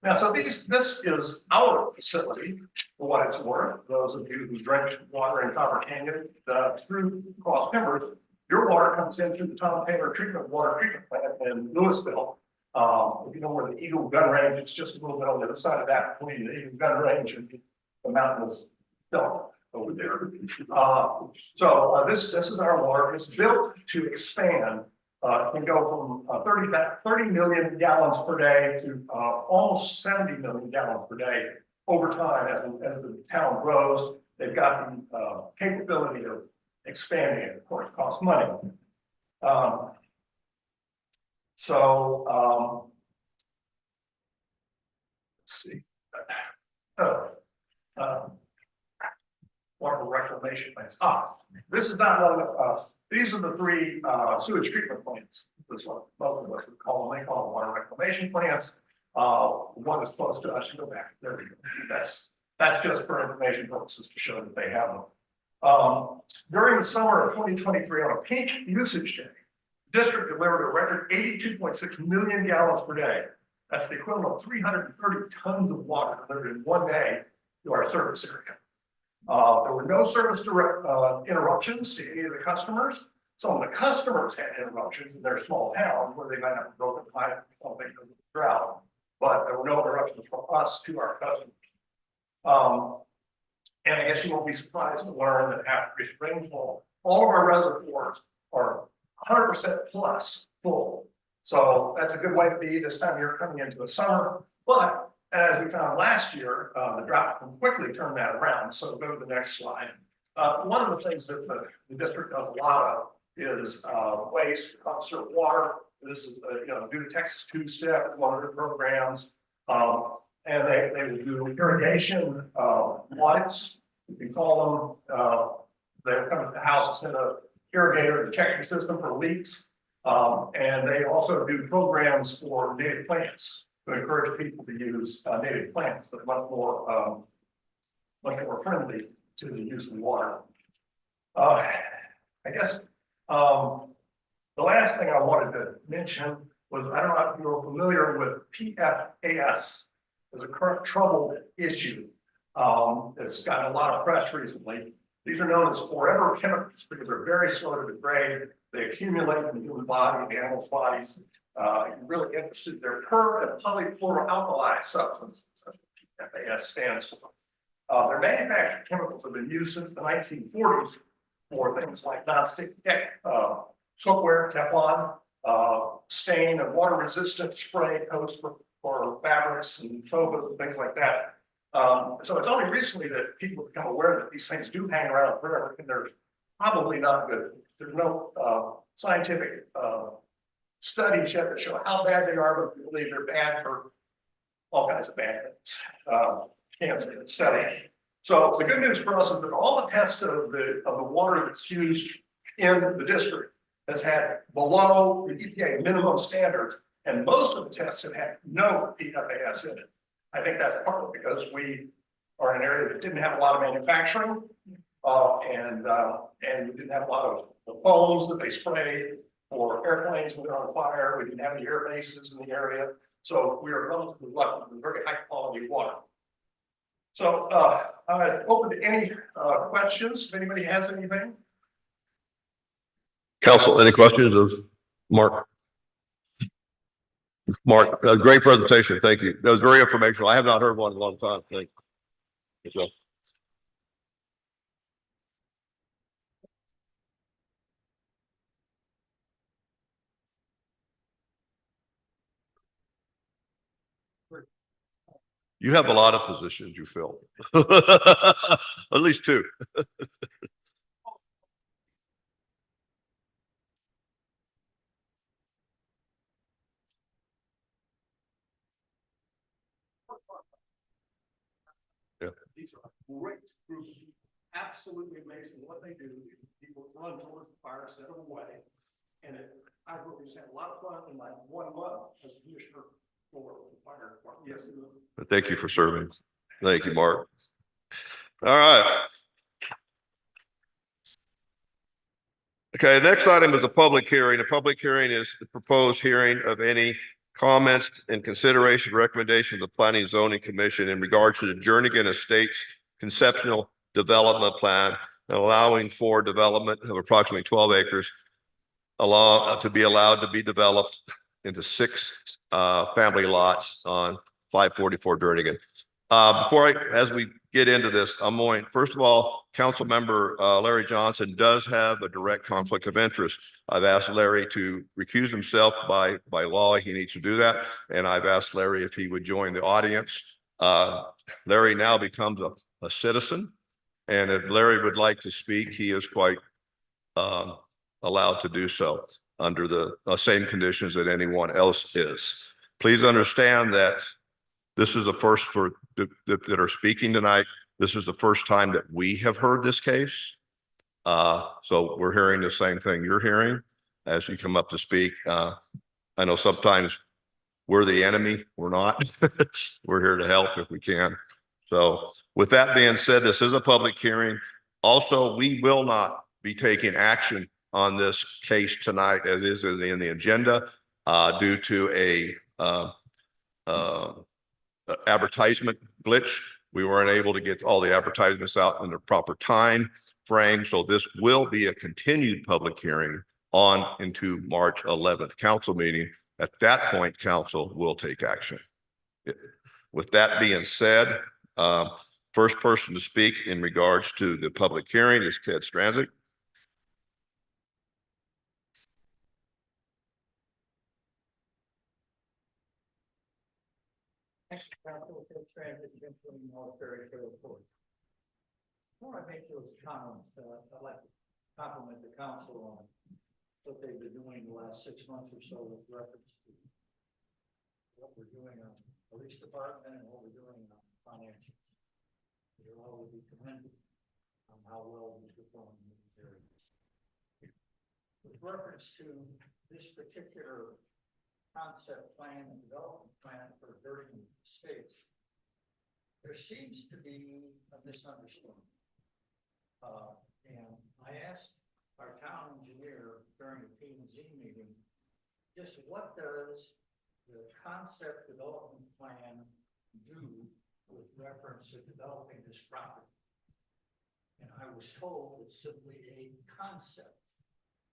Now, so this is our facility, for what it's worth. Those of you who drink water in Copper Canyon through Cross Timbers, your water comes in through the Tom Taylor water treatment plant in Louisville. If you know where the Eagle Gun Range, it's just a little bit on the other side of that, between the Eagle Gun Range and the mountains over there. This is our water. It's built to expand. It can go from 30 million gallons per day to almost 70 million gallons per day over time as the town grows. They've got the capability of expanding it. Of course, it costs money. Let's see. Water reclamation plants. This is not one of us. These are the three sewage treatment plants. This one, both of us would call them. They call them water reclamation plants. One is close to us. Go back. There we go. That's just for information purposes to show that they have them. During the summer of 2023, on a peak usage day, the district delivered a record 82.6 million gallons per day. That's the equivalent of 330 tons of water delivered in one day to our service area. There were no service interruptions to any of the customers. Some of the customers had interruptions in their small towns where they might have a broken pipe or something because of the drought, but there were no interruptions from us to our customers. And I guess you won't be surprised to learn that after recent rainfall, all of our reservoirs are 100% plus full. So that's a good way to be this time of year coming into the summer. But as we found last year, the drought can quickly turn that around. So go to the next slide. One of the things that the district does a lot of is waste to conserve water. This is due to Texas two-step, one of the programs. And they would do irrigation audits, we call them. They'll come to the house and send a irrigator to check the system for leaks. And they also do programs for native plants to encourage people to use native plants that are much more friendly to the use of water. I guess the last thing I wanted to mention was, I don't know if you're familiar with PFAS. There's a current troubled issue. It's gotten a lot of press recently. These are known as forever chemicals because they're very slow to degrade. They accumulate in the human body and animals' bodies. If you're really interested, they're per and polyfluoroalkyl substances. That's what PFAS stands for. Their manufactured chemicals have been used since the 1940s for things like non-stick cookware, Teflon, stain and water resistant spray coats for fabrics and sofas and things like that. So it's only recently that people become aware that these things do hang around forever and they're probably not good. There's no scientific studies yet that show how bad they are, but we believe they're bad for all kinds of bad things, cancer, etc. So the good news for us is that all the tests of the water that's used in the district has had below the EPA minimum standards, and most of the tests have had no PFAS in it. I think that's partly because we or an area that didn't have a lot of manufacturing. And we didn't have a lot of the foams that they sprayed for airplanes when they're on fire. We didn't have any air bases in the area. So we are relatively lucky with very high quality water. So I'm open to any questions, if anybody has anything. Council, any questions of Mark? Mark, great presentation. Thank you. That was very informational. I have not heard one in a long time. Thank you. So, you have a lot of positions you fill. At least two. Yeah. These are a great group of people, absolutely amazing what they do. People run towards the fire instead of away. And I really just had a lot of fun in my 1 month as a commissioner for the fire department. Yes. Thank you for serving. Thank you, Mark. All right. Okay, next item is a public hearing. A public hearing is the proposed hearing of any comments and consideration recommendation of the Planning and Zoning Commission in regards to the Jernigan Estates conceptual development plan, allowing for development of approximately 12 acres to be allowed to be developed into 6 family lots on 544 Jernigan. As we get into this, I'm going, first of all, Council Member Larry Johnson does have a direct conflict of interest. I've asked Larry to recuse himself by law. He needs to do that. And I've asked Larry if he would join the audience. Larry now becomes a citizen. And if Larry would like to speak, he is quite allowed to do so under the same conditions that anyone else is. Please understand that this is the first for that are speaking tonight. This is the first time that we have heard this case. So we're hearing the same thing you're hearing as you come up to speak. I know sometimes we're the enemy. We're not. We're here to help if we can. So with that being said, this is a public hearing. Also, we will not be taking action on this case tonight as is in the agenda due to a advertisement glitch. We weren't able to get all the advertisements out in the proper time frame. So this will be a continued public hearing on into March 11th council meeting. At that point, council will take action. With that being said, first person to speak in regards to the public hearing is Ted Stranzik. Before I make those comments, I'd like to compliment the council on what they've been doing the last 6 months or so with reference to what we're doing on the police department and what we're doing on financials. You're all to be commended on how well we perform in these areas. With reference to this particular concept plan and development plan for Jernigan Estates, there seems to be a misunderstanding. And I asked our town engineer during the P&Z meeting, just what does the concept development plan do with reference to developing this property? And I was told it's simply a concept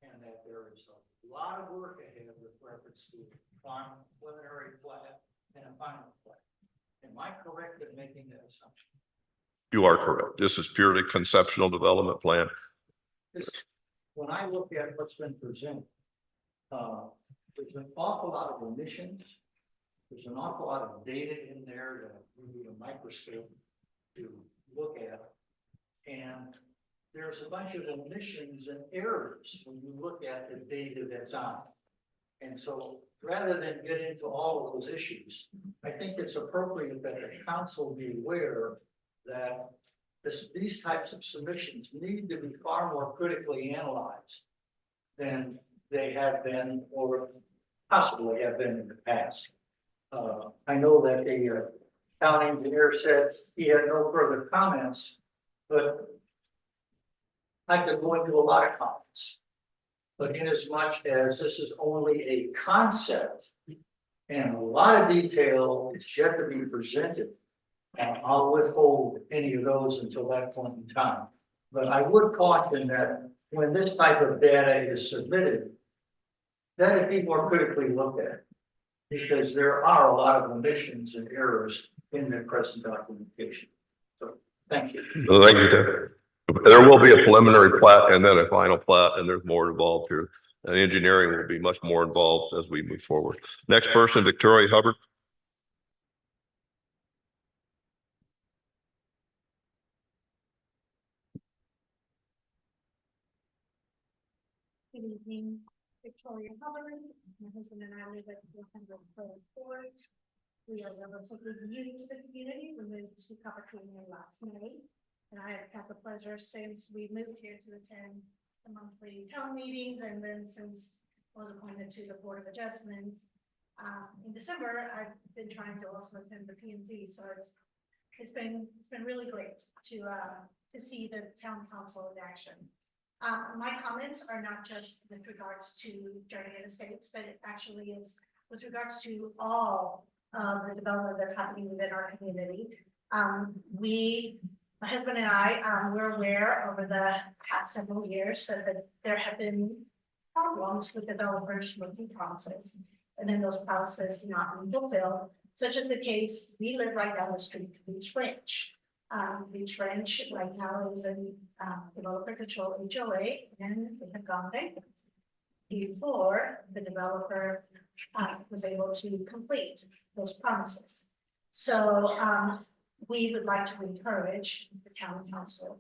and that there is a lot of work ahead with reference to preliminary plat and a final plat. Am I correct in making that assumption? You are correct. This is purely conceptual development plan. When I look at what's been presented, there's an awful lot of omissions. There's an awful lot of data in there that we need a microscope to look at. And there's a bunch of omissions and errors when you look at the data that's on it. And so rather than get into all of those issues, I think it's appropriate that the council be aware that these types of submissions need to be far more critically analyzed than they have been or possibly have been in the past. I know that county engineer said he had no further comments, but I could go into a lot of comments. But inasmuch as this is only a concept and a lot of detail is yet to be presented, I'll withhold any of those until that point in time. But I would caution that when this type of data is submitted, that it be more critically looked at. Because there are a lot of omissions and errors in the present documentation. So, thank you. Well, thank you, Ted. There will be a preliminary plat and then a final plat, and there's more involved here. And engineering will be much more involved as we move forward. Next person, Victoria Hubbard. Good evening, Victoria Hubbard. My husband and I live at 400 Pearl Court. We are relatively new to the community. We moved to California last May. And I have had the pleasure since we moved here to attend the monthly town meetings, and then since I was appointed to the Board of Adjustments. In December, I've been trying to also attend the P and Z, so it's been really great to see the town council in action. My comments are not just with regards to Jardine Estates, but it actually is with regards to all the development that's happening within our community. My husband and I, we're aware over the past several years that there have been problems with developers making promises, and then those promises not being fulfilled, such as the case, we live right down the street from Beach Ranch. Beach Ranch right now is in developer control HOA, and they have gone bankrupt before the developer was able to complete those promises. So we would like to encourage the town council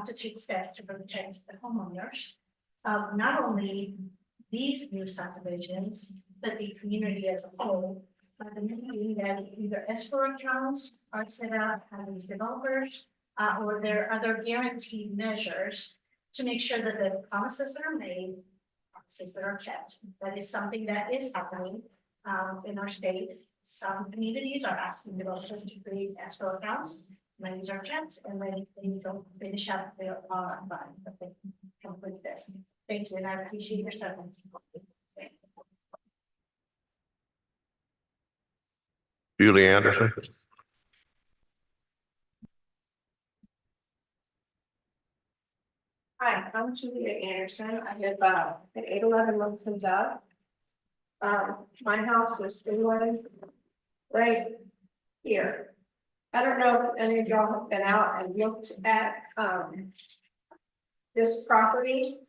to take steps to protect the homeowners. Not only these new subdivisions, but the community as a whole. The community that either escrow accounts are set up by these developers, or there are other guaranteed measures to make sure that the promises that are made, promises that are kept. That is something that is happening in our state. Some communities are asking developers to create escrow accounts. Monies are kept, and then they don't finish up their funds that they complete this. Thank you, and I appreciate your service. Julie Anderson. Hi, I'm Julia Anderson. I live at 811 Livingston Dove. My house was situated right here. I don't know if any of y'all have been out and looked at this property,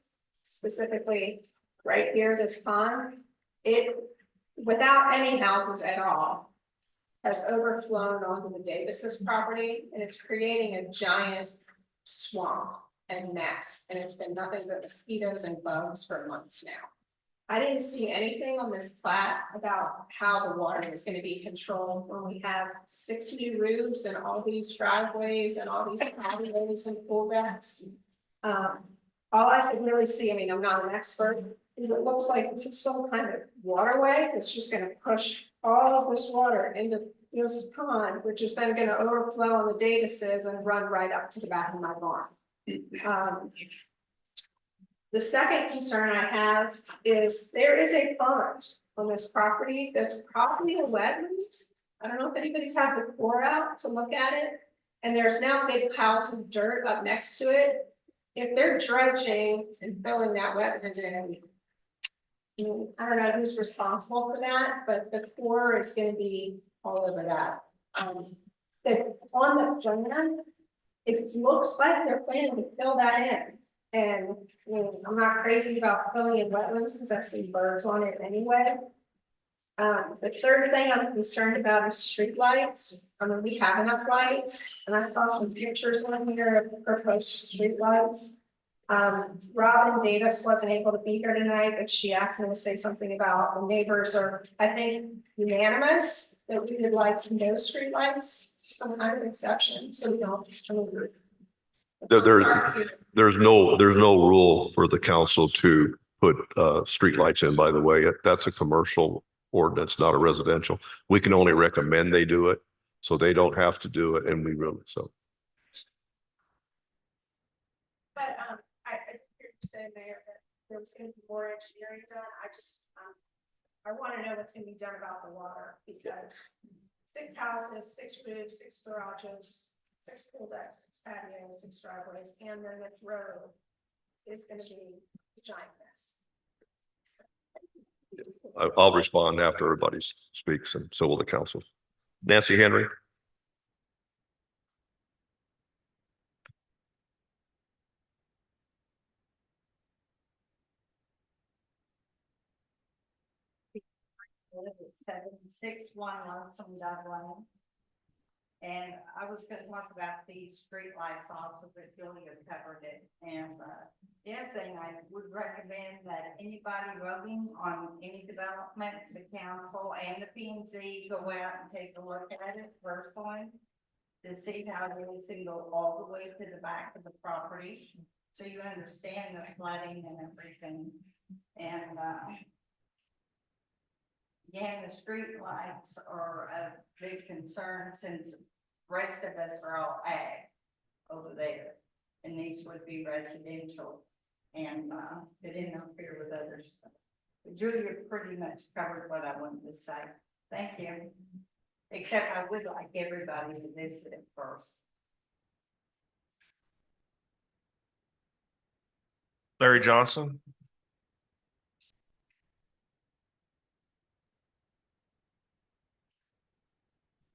specifically right here, this pond. It, without any houses at all, has overflown onto the Davis's property, and it's creating a giant swamp and mess, and it's been nothing but mosquitoes and bugs for months now. I didn't see anything on this plat about how the water is going to be controlled when we have 60 roofs and all these driveways and all these patios and pool decks. All I could really see, I mean, I'm not an expert, is it looks like it's some kind of waterway that's just going to push all of this water into this pond, which is then going to overflow on the Davises and run right up to the back of my barn. The second concern I have is there is a pond on this property that's probably a wetlands. I don't know if anybody's had the core out to look at it, and there's now big piles of dirt up next to it. If they're dredging and filling that wetland in, I don't know who's responsible for that, but the core is going to be all over that. On the plan, it looks like they're planning to fill that in. And I'm not crazy about filling in wetlands because I've seen birds on it anyway. The third thing I'm concerned about is street lights. I mean, we have enough lights, and I saw some pictures on here of proposed street lights. Robin Davis wasn't able to be here tonight, but she asked me to say something about the neighbors are, I think, unanimous that we would like no streetlights, some kind of exception, so we don't. There's no rule for the council to put streetlights in, by the way. That's a commercial ordinance, not a residential. We can only recommend they do it. So they don't have to do it, and we really, so. But, I hear you say, Mayor, that there was gonna be more engineering done, I wanna know what's gonna be done about the water, because 6 houses, 6 roofs, 6 garages, 6 pool decks, 6 patios, 6 driveways, and then this road is gonna be a giant mess. I'll respond after everybody speaks, and so will the council. Nancy Henry? And I was gonna talk about these streetlights also, but Julia covered it. And the other thing I would recommend that anybody voting on any developments, the council and the P and Z go out and take a look at it personally to see how it is and go all the way to the back of the property, so you understand the flooding and everything. And yeah, the street lights are a big concern since the rest of us are all ag over there. And these would be residential and it interfere with other stuff. But Julia pretty much covered what I wanted to say. Thank you. Except I would like everybody to visit it first. Larry Johnson.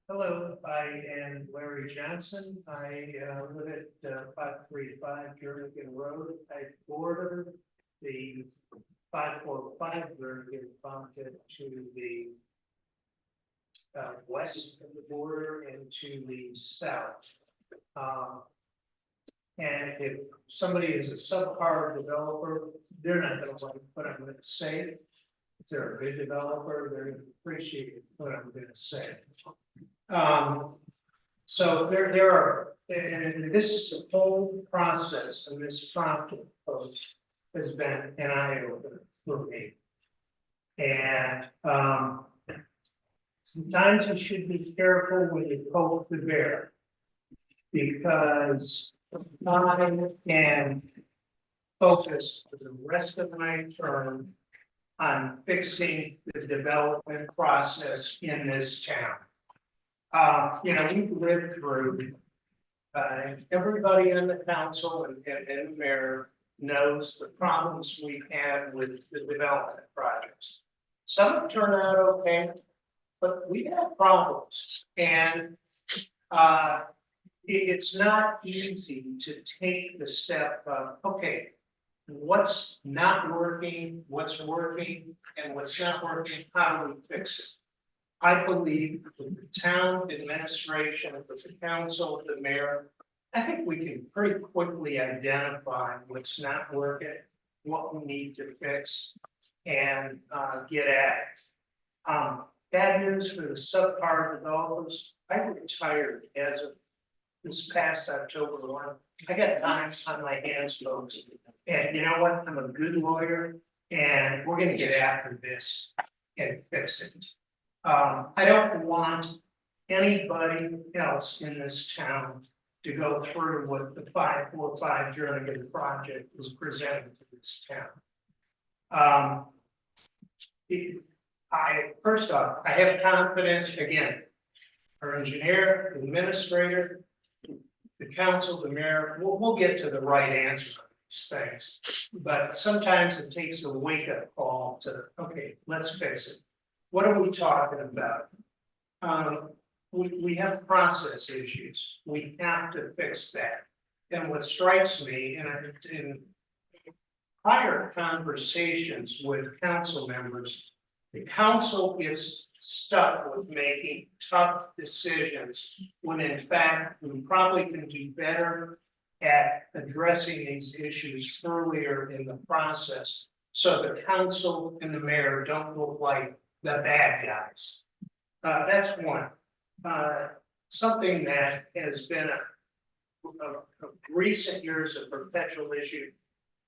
Hello, I am Larry Johnson. I live at 535 Jernigan Road. I border the 545 Jernigan Pontet to the west of the border and to the south. And if somebody is a subpar developer, they're not going to like what I'm going to say. If they're a good developer, they're going to appreciate what I'm going to say. So there are, and this whole process and this prompt post has been an eye opener for me. And sometimes you should be careful when you poke the bear, because I can focus for the rest of my term on fixing the development process in this town. You know, we've lived through, everybody in the council and the mayor knows the problems we've had with the development projects. Some have turned out okay, but we have problems, and it's not easy to take the step of, okay, what's not working, what's working, and what's not working, how do we fix it? I believe with the town administration, with the council, the mayor, I think we can pretty quickly identify what's not working, what we need to fix, and get at it. Bad news for the subpar developers, I retired as of this past October 1. I got time on my hands, folks. And you know what? I'm a good lawyer, and we're gonna get after this and fix it. I don't want anybody else in this town to go through what the 545 Jernigan project was presented to this town. First off, I have confidence, again, our engineer, administrator, the council, the mayor, we'll get to the right answer on these things. But sometimes it takes a wake-up call to, okay, let's fix it. What are we talking about? We have process issues. We have to fix that. And what strikes me in prior conversations with council members, the council gets stuck with making tough decisions when in fact we probably can do better at addressing these issues earlier in the process. So the council and the mayor don't look like the bad guys. That's one. Something that has been a recent years of perpetual issue,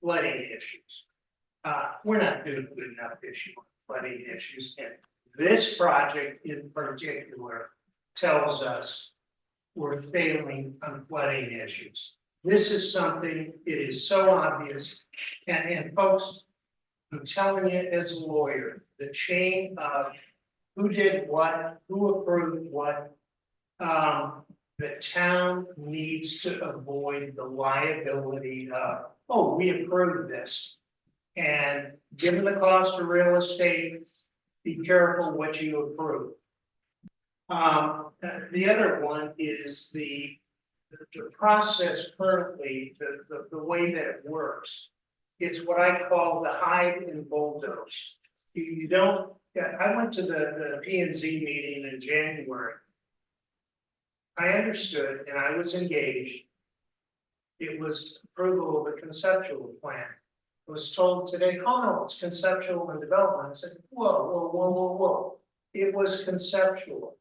flooding issues. We're not doing a good enough issue on flooding issues, and this project in particular tells us we're failing on flooding issues. This is something, it is so obvious, and folks, I'm telling you as a lawyer, the chain of who did what, who approved what. The town needs to avoid the liability of, oh, we approved this. And given the cost of real estate, be careful what you approve. The other one is the process currently, the way that it works. It's what I call the hide and bulldoze. You don't, I went to the P and Z meeting in January. I understood and I was engaged. It was approval of a conceptual plan. I was told today, oh no, it's conceptual and development. I said, whoa. It was conceptual.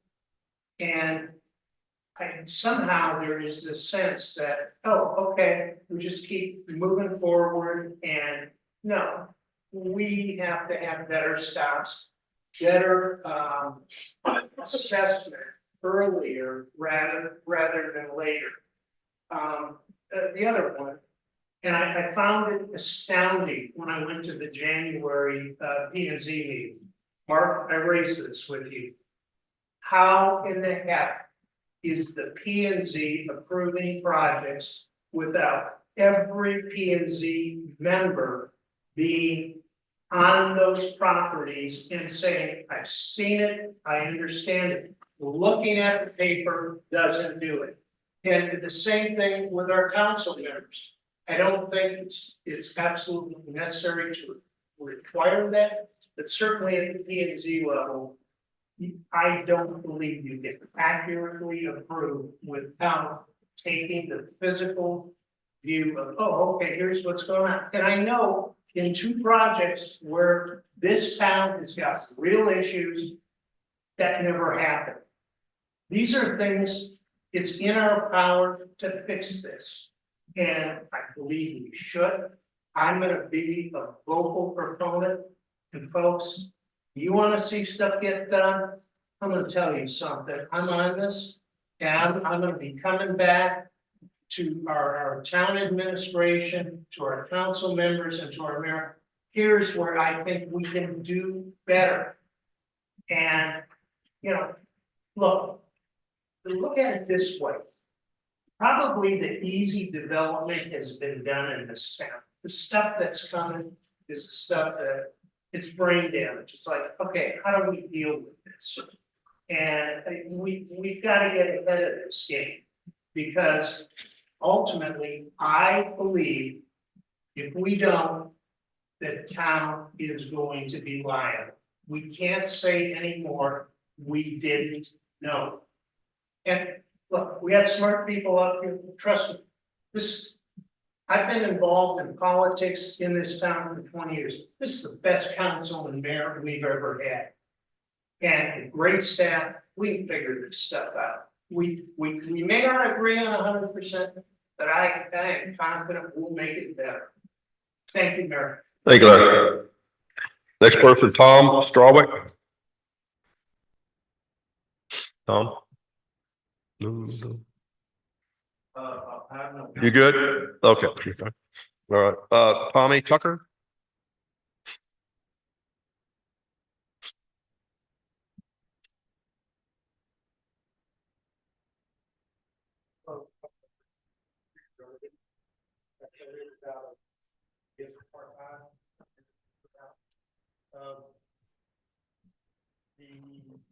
And somehow there is this sense that, oh, okay, we just keep moving forward, and no, we have to have better stops, better assessment earlier rather than later. The other one, and I found it astounding when I went to the January P and Z meeting. Mark, I raised this with you. How in the heck is the P and Z approving projects without every P and Z member being on those properties and saying, I've seen it, I understand it. Looking at the paper doesn't do it. And the same thing with our council members. I don't think it's absolutely necessary to require that, but certainly at the P and Z level, I don't believe you can accurately approve without taking the physical view of, oh, okay, here's what's going on. And I know in two projects where this town has got some real issues that never happened. These are things, it's in our power to fix this. And I believe we should. I'm gonna be a vocal proponent. And folks, you wanna see stuff get done? I'm gonna tell you something. I'm on this. And I'm gonna be coming back to our town administration, to our council members, and to our mayor. Here's where I think we can do better. And, you know, look at it this way. Probably the easy development has been done in this town. The stuff that's coming is the stuff that it's brain damage. It's like, okay, how do we deal with this? And we've got to get ahead of this game, because ultimately, I believe if we don't, the town is going to be liable. We can't say anymore, we didn't know. And look, we have smart people up here, trust me. I've been involved in politics in this town for 20 years. This is the best council and mayor we've ever had. And a great staff, we can figure this stuff out. We may not agree on 100%, but I am confident we'll make it better. Thank you, Mayor. Thank you, Larry. Next person, Tom Strawwick. Tom? No. You good? Okay. All right. Tommy Tucker?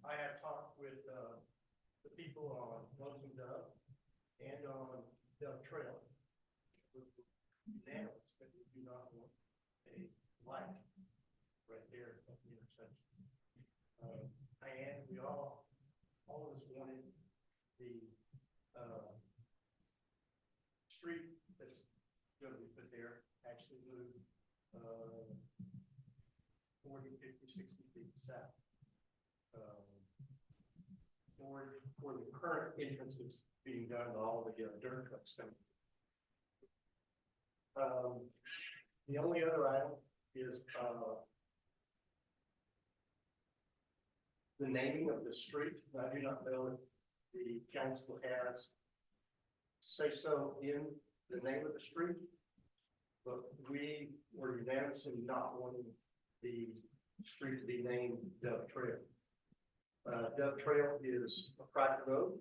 I have talked with the people on Lonesome Dove and on Dove Trail. Unanimous that we do not want a light right there at the intersection. And we all of us wanted the street that's going to be put there actually move 40, 50, 60 feet south. For the current entrances being done, all the dirt cuts down. The only other item is the naming of the street. I do not know if the council has say so in the name of the street. But we were unanimously not wanting the street to be named Dove Trail. Dove Trail is a private road,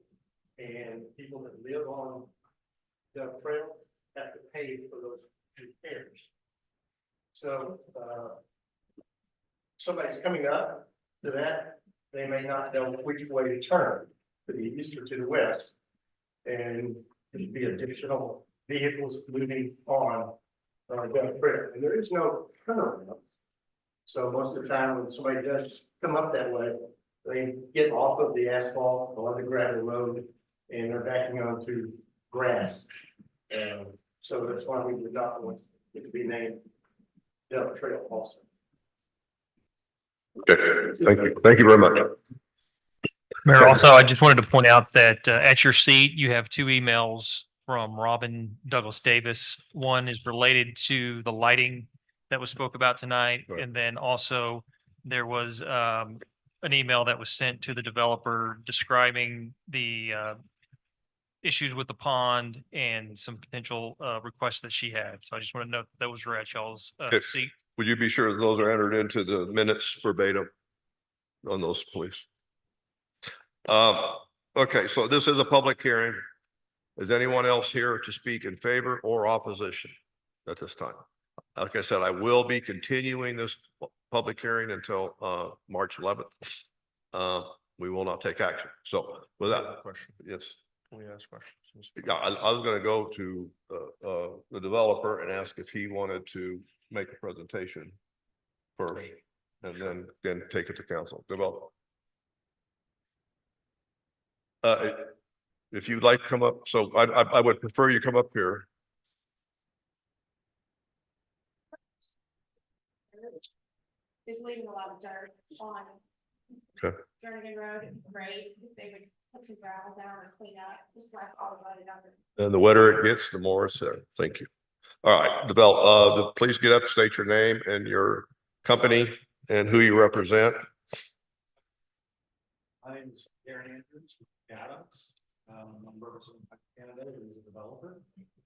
and people that live on Dove Trail have to pay for those repairs. So, somebody's coming up to that, they may not know which way to turn, to the east or to the west. And there'd be additional vehicles moving on Dove Trail, and there is no turnaround. So most of the time when somebody does come up that way, they get off of the asphalt on the gravel road and they're backing onto grass. So that's why we would not want it to be named Dove Trail also. Okay, thank you very much. Mayor, also, I just wanted to point out that at your seat, you have two emails from Robin Douglas Davis. One is related to the lighting that was spoke about tonight. Right. And then also there was an email that was sent to the developer describing the issues with the pond and some potential requests that she had. So I just want to note that those were at y'all's Okay. seat. Would you be sure that those are entered into the minutes verbatim on those, please? Okay, so this is a public hearing. Is anyone else here to speak in favor or opposition at this time? Like I said, I will be continuing this public hearing until March 11th. We will not take action. So with that, Question. yes. Can we ask questions? Yeah, I was gonna go to the developer and ask if he wanted to make a presentation first and then take it to council. Developer. If you'd like to come up, so I would prefer you come up here. Is leaving a lot of dirt on. Okay. Jernigan Road, great, if they would put some gravel down and clean up, just like all the other numbers. And the wetter it gets, the more it's there. Thank you. All right, please get up, state your name and your company and who you represent. My name is Aaron Andrews with Adams. I'm representing Canada as a developer.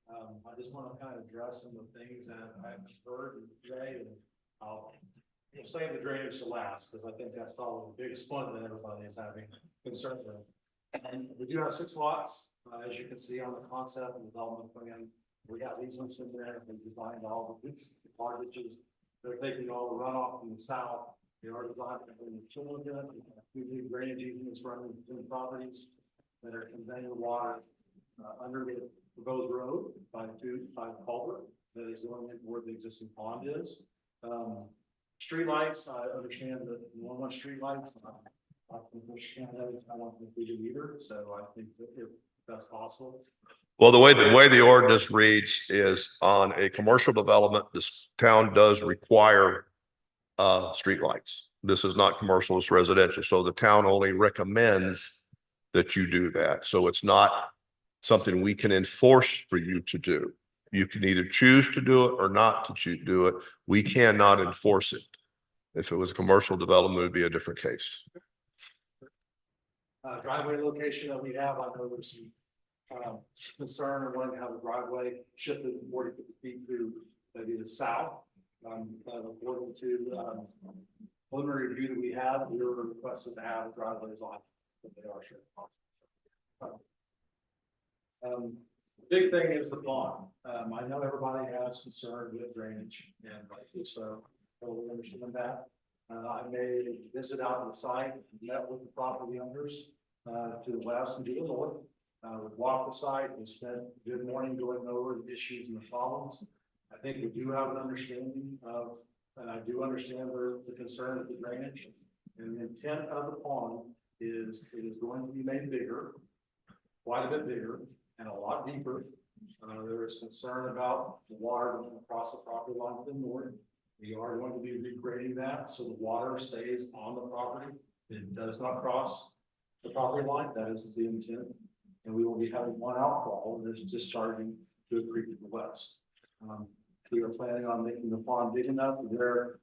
I just want to kind of address some of the things that I've heard today, and I'll save the drainage to last, because I think that's probably the biggest one that everybody is having concern with. And we do have 6 lots, as you can see on the concept and development plan. We got easements in there. We designed all the ditches. They're taking all the runoff from the south. They are designed for the children. We do drainage easements running between properties that are conveying the water under the proposed road by the culvert that is going in where the existing pond is. Streetlights, I understand that you want streetlights. I think I don't think we do either. So I think that if that's possible. Well, the way the ordinance reads is on a commercial development, this town does require streetlights. This is not commercial, it's residential. So the town only recommends that you do that. So it's not something we can enforce for you to do. You can either choose to do it or not to do it. We cannot enforce it. If it was a commercial development, it would be a different case. Driveway location that we have, I know there's some concern or wanting to have a driveway shifted 40 feet to maybe the south. According to preliminary review that we have, we were requested to have driveways on, but they are sure. Big thing is the pond. I know everybody has concern with drainage, and rightly so. Totally understand that. I made a visit out to the site, met with the property owners to the west and to the north. We walked the site, we spent a good morning going over the issues and the problems. I think we do have an understanding of, and I do understand the concern of the drainage. And the intent of the pond is it is going to be made bigger, quite a bit bigger, and a lot deeper. There is concern about the water going across the property line to the north. We are going to be regrading that so the water stays on the property. It does not cross the property line. That is the intent. And we will be having one outfall that is discharging to a creek to the west. We are planning on making the pond big enough where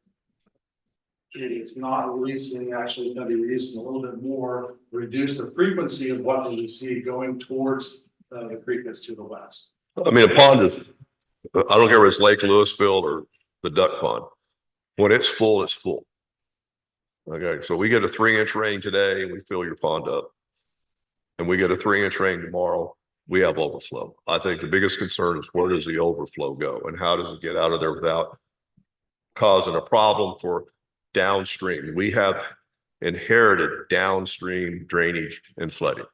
it is not releasing, actually it's gonna be releasing a little bit more, reduce the frequency of what we see going towards the creek that's to the west. I mean, a pond is, I don't care if it's Lake Louisville or the duck pond. When it's full, it's full. Okay, so we get a 3-inch rain today and we fill your pond up. And we get a 3-inch rain tomorrow, we have overflow. I think the biggest concern is where does the overflow go and how does it get out of there without causing a problem for downstream? We have inherited downstream drainage and flooding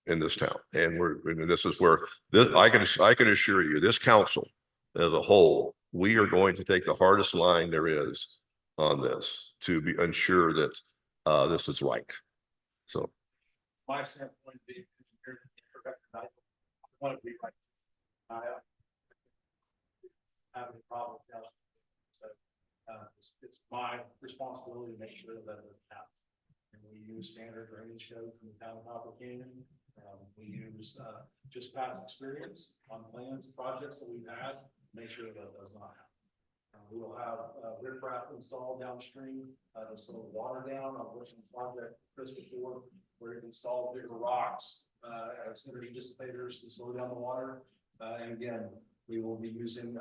in this town. And this is where this, I can assure you, this council as a whole, we are going to take the hardest line there is on this to ensure that this is right. So. My standpoint being, I want to be right. I have a problem with that. So, it's my responsibility to make sure that it happens. And we use standard drainage code from the town of Hopper Canyon. We use just past experience on plans, projects that we've had, make sure that does not happen. We will have riprap installed downstream to slow the water down. I'm working on a project Chris before where it installed bigger rocks as energy dissipators to slow down the water. And again, we will be using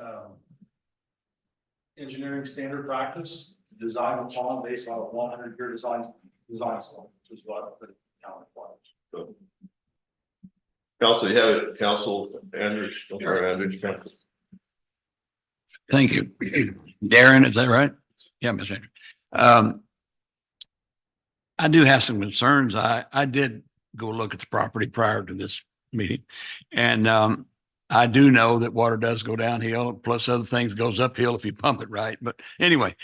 engineering standard practice to design a pond based on a 100-year design cycle, which is what the town requires. Council, you have it, Council Andrews. Thank you. Darren, is that right? Yeah, Mr. Andrew. I do have some concerns. I did go look at the property prior to this meeting. And I do know that water does go downhill, plus other things goes uphill if you pump it right. But anyway,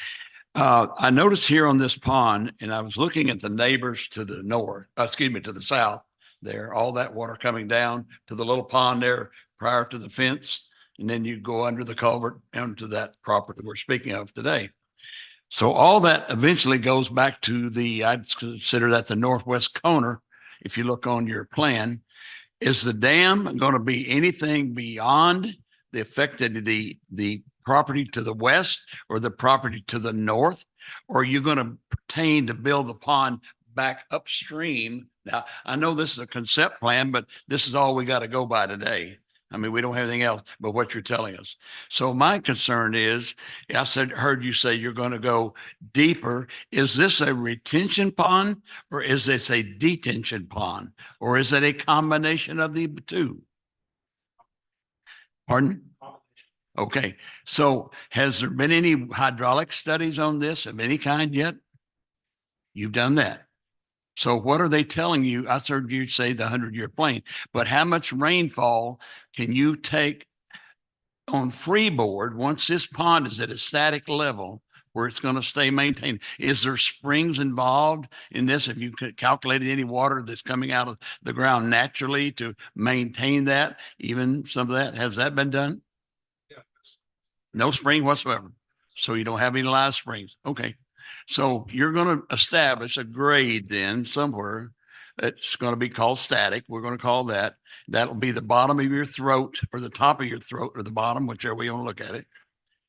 I noticed here on this pond, and I was looking at the neighbors to the north, to the south there, all that water coming down to the little pond there prior to the fence. And then you go under the culvert onto that property we're speaking of today. So all that eventually goes back to I'd consider that the northwest corner. If you look on your plan, is the dam going to be anything beyond the affected the property to the west or the property to the north? Or are you going to pertain to build the pond back upstream? Now, I know this is a concept plan, but this is all we got to go by today. I mean, we don't have anything else but what you're telling us. So my concern is, heard you say you're going to go deeper. Is this a retention pond or is this a detention pond? Or is it a combination of the two? Pardon? Okay. So has there been any hydraulic studies on this of any kind yet? You've done that. So what are they telling you? I heard you say the 100-year plan, but how much rainfall can you take on freeboard once this pond is at a static level where it's going to stay maintained? Is there springs involved in this? Have you calculated any water that's coming out of the ground naturally to maintain that? Even some of that, has that been done? Yeah. No spring whatsoever. So you don't have any live springs. Okay. So you're going to establish a grade then somewhere that's going to be called static. We're going to call that. That'll be the bottom of your throat or the top of your throat or the bottom, whichever way you want to look at it.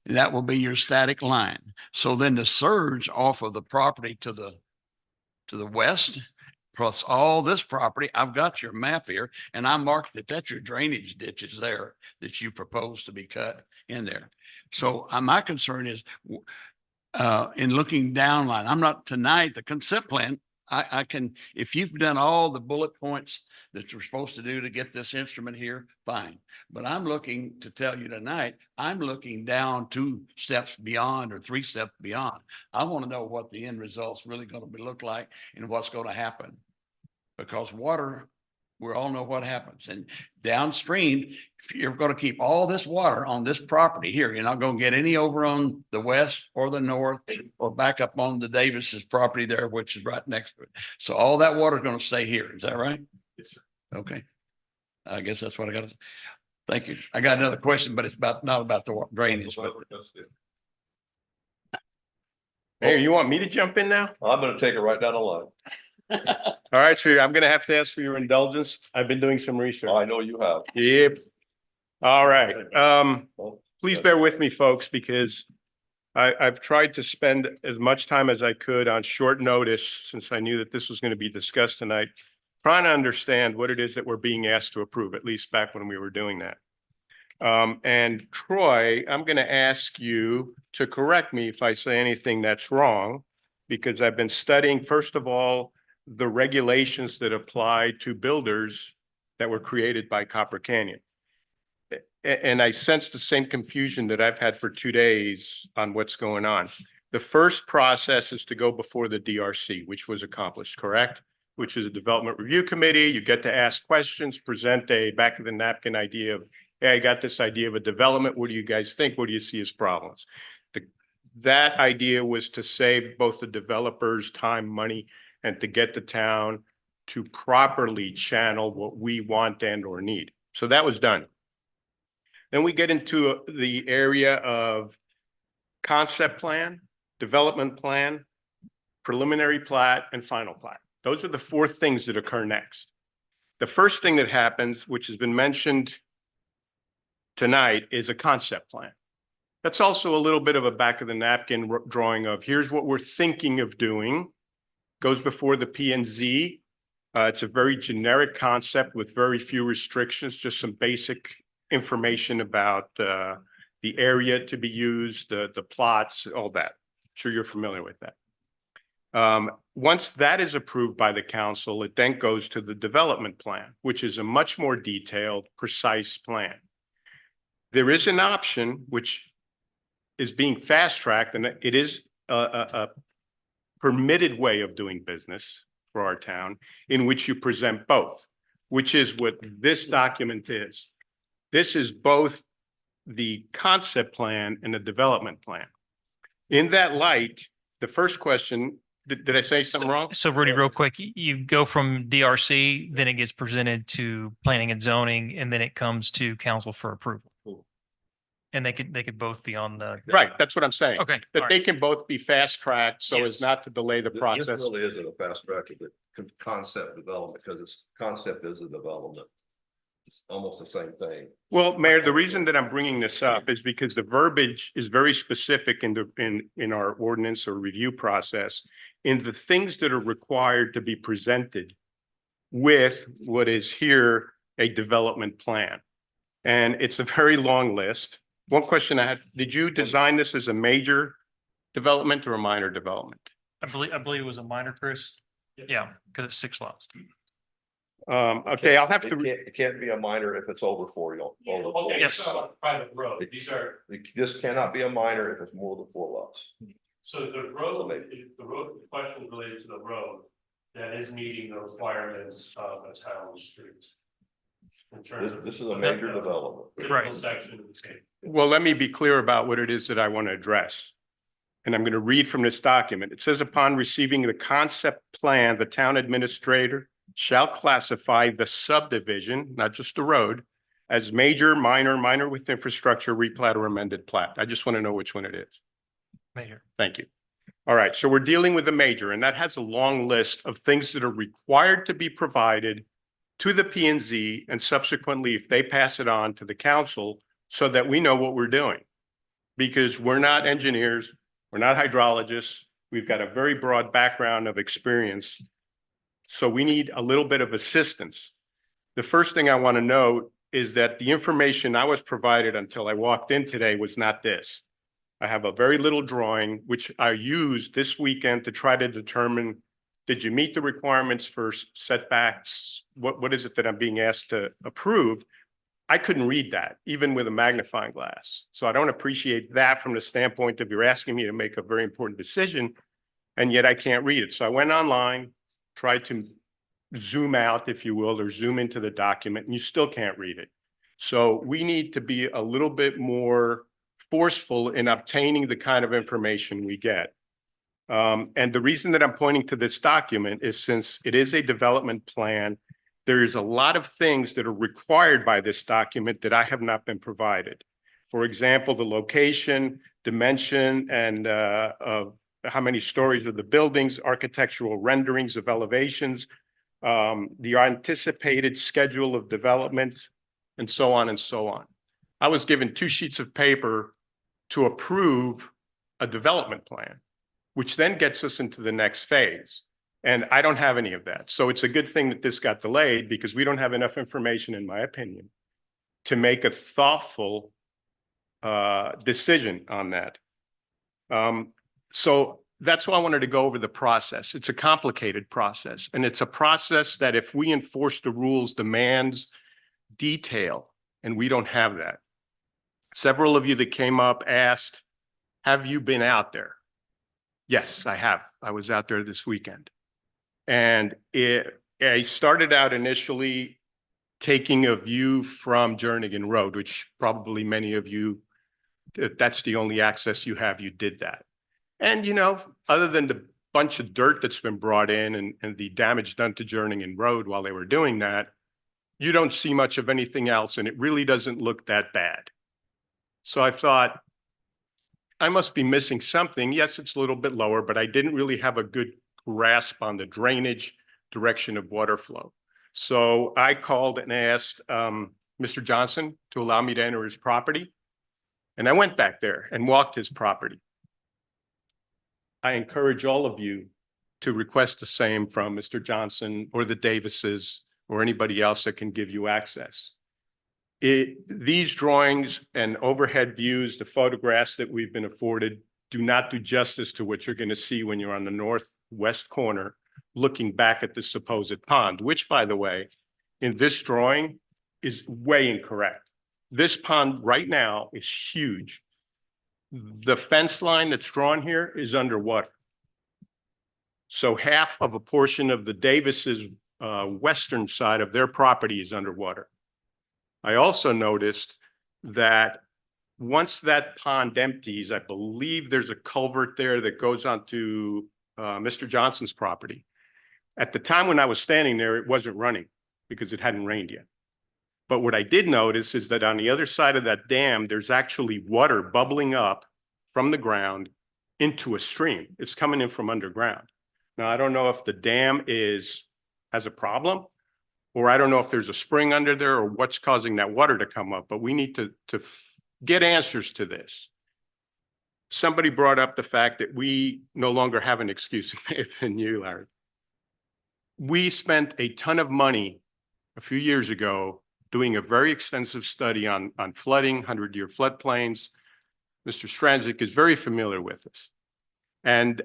That will be your static line. So then the surge off of the property to the west, plus all this property, I've got your map here and I marked that that's your drainage ditches there that you propose to be cut in there. So my concern is, in looking down line, I'm not tonight, the concept plan, I can, if you've done all the bullet points that you're supposed to do to get this instrument here, fine. But I'm looking to tell you tonight, I'm looking down 2 steps beyond or 3 steps beyond. I want to know what the end result's really going to look like and what's going to happen. Because water, we all know what happens. And downstream, if you're going to keep all this water on this property here, you're not going to get any over on the west or the north or back up on the Davis's property there, which is right next to it. So all that water is going to stay here. Is that right? Yes, sir. Okay. I guess that's what I got to. Thank you. I got another question, but it's not about the drainage. But Mayor, you want me to jump in now? I'm going to take it right down the line. All right, sir, I'm gonna have to ask for your indulgence. I've been doing some research. I know you have. Yep. All right. Please bear with me, folks, because I've tried to spend as much time as I could on short notice, since I knew that this was going to be discussed tonight, trying to understand what it is that we're being asked to approve, at least back when we were doing that. And Troy, I'm going to ask you to correct me if I say anything that's wrong, because I've been studying, first of all, the regulations that apply to builders that were created by Copper Canyon. And I sense the same confusion that I've had for 2 days on what's going on. The first process is to go before the DRC, which was accomplished, correct? Which is a development review committee. You get to ask questions, present a back of the napkin idea of, hey, I got this idea of a development. What do you guys think? What do you see as problems? That idea was to save both the developers time, money, and to get the town to properly channel what we want and or need. So that was done. Then we get into the area of concept plan, development plan, preliminary plat, and final plat. Those are the 4 things that occur next. The first thing that happens, which has been mentioned tonight, is a concept plan. That's also a little bit of a back of the napkin drawing of here's what we're thinking of doing. Goes before the P&Z. It's a very generic concept with very few restrictions, just some basic information about the area to be used, the plots, all that. I'm sure you're familiar with that. Once that is approved by the council, it then goes to the development plan, which is a much more detailed, precise plan. There is an option which is being fast-tracked, and it is a permitted way of doing business for our town, in which you present both, which is what this document is. This is both the concept plan and the development plan. In that light, the first question, did I say something wrong? So Rudy, real quick, you go from DRC, then it gets presented to planning and zoning, and then it comes to council for approval. And they could both be on the. Right, that's what I'm saying. Okay. That all they right. can both be fast-tracked so as Yes. not to delay the This process. really isn't a fast track of the concept development, because it's concept is a development. It's almost the same thing. Well, Mayor, the reason that I'm bringing this up is because the verbiage is very specific in our ordinance or review process in the things that are required to be presented with what is here a development plan. And it's a very long list. One question I had, did you design this as a major development or a minor development? I believe it was a minor, Chris. Yeah, because it's 6 lots. Okay, I'll have to. It can't be a minor if it's over 4 lots. Okay, yes. Private road, these are, This cannot be a minor if it's more than 4 lots. so the road, the question related to the road, that is meeting the requirements of a town street. In terms of. This is a major development. Right. Section. Well, let me be clear about what it is that I want to address. And I'm going to read from this document. It says, upon receiving the concept plan, the town administrator shall classify the subdivision, not just the road, as major, minor, minor with infrastructure, replat or amended plat. I just want to know which one it is. Major. Thank you. All right, so we're dealing with the major, and that has a long list of things that are required to be provided to the P&Z, and subsequently, if they pass it on to the council, so that we know what we're doing. Because we're not engineers, we're not hydrologists, we've got a very broad background of experience. So we need a little bit of assistance. The first thing I want to note is that the information I was provided until I walked in today was not this. I have a very little drawing, which I used this weekend to try to determine, did you meet the requirements for setbacks? What is it that I'm being asked to approve? I couldn't read that, even with a magnifying glass. So I don't appreciate that from the standpoint of you're asking me to make a very important decision, and yet I can't read it. So I went online, tried to zoom out, if you will, or zoom into the document, and you still can't read it. So we need to be a little bit more forceful in obtaining the kind of information we get. And the reason that I'm pointing to this document is since it is a development plan, there is a lot of things that are required by this document that I have not been provided. For example, the location, dimension, and of how many stories of the buildings, architectural renderings of elevations, the anticipated schedule of development, and so on and so on. I was given 2 sheets of paper to approve a development plan, which then gets us into the next phase. And I don't have any of that. So it's a good thing that this got delayed because we don't have enough information, in my opinion, to make a thoughtful decision on that. So that's why I wanted to go over the process. It's a complicated process, and it's a process that if we enforce the rules, demands detail, and we don't have that. Several of you that came up asked, have you been out there? Yes, I have. I was out there this weekend. And I started out initially taking a view from Jernigan Road, which probably many of you, that's the only access you have, you did that. And, you know, other than the bunch of dirt that's been brought in and the damage done to Jernigan Road while they were doing that, you don't see much of anything else, and it really doesn't look that bad. So I thought, I must be missing something. Yes, it's a little bit lower, but I didn't really have a good grasp on the drainage direction of water flow. So I called and asked Mr. Johnson to allow me to enter his property. And I went back there and walked his property. I encourage all of you to request the same from Mr. Johnson or the Davises or anybody else that can give you access. These drawings and overhead views, the photographs that we've been afforded, do not do justice to what you're going to see when you're on the northwest corner looking back at the supposed pond, which, by the way, in this drawing is way incorrect. This pond right now is huge. The fence line that's drawn here is underwater. So half of a portion of the Davis's western side of their property is underwater. I also noticed that once that pond empties, I believe there's a culvert there that goes onto Mr. Johnson's property. At the time when I was standing there, it wasn't running because it hadn't rained yet. But what I did notice is that on the other side of that dam, there's actually water bubbling up from the ground into a stream. It's coming in from underground. Now, I don't know if the dam has a problem, or I don't know if there's a spring under there or what's causing that water to come up, but we need to get answers to this. Somebody brought up the fact that we no longer have an excuse, in you, Larry. We spent a ton of money a few years ago doing a very extensive study on flooding, 100-year floodplains. Mr. Stranzik is very familiar with this. And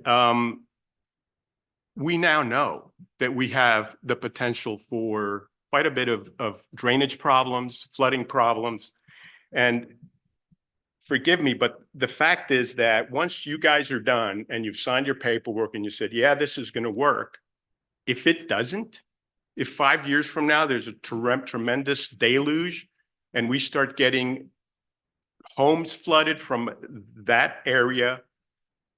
we now know that we have the potential for quite a bit of drainage problems, flooding problems. And forgive me, but the fact is that once you guys are done and you've signed your paperwork and you said, yeah, this is going to work, if it doesn't, if 5 years from now there's a tremendous deluge and we start getting homes flooded from that area,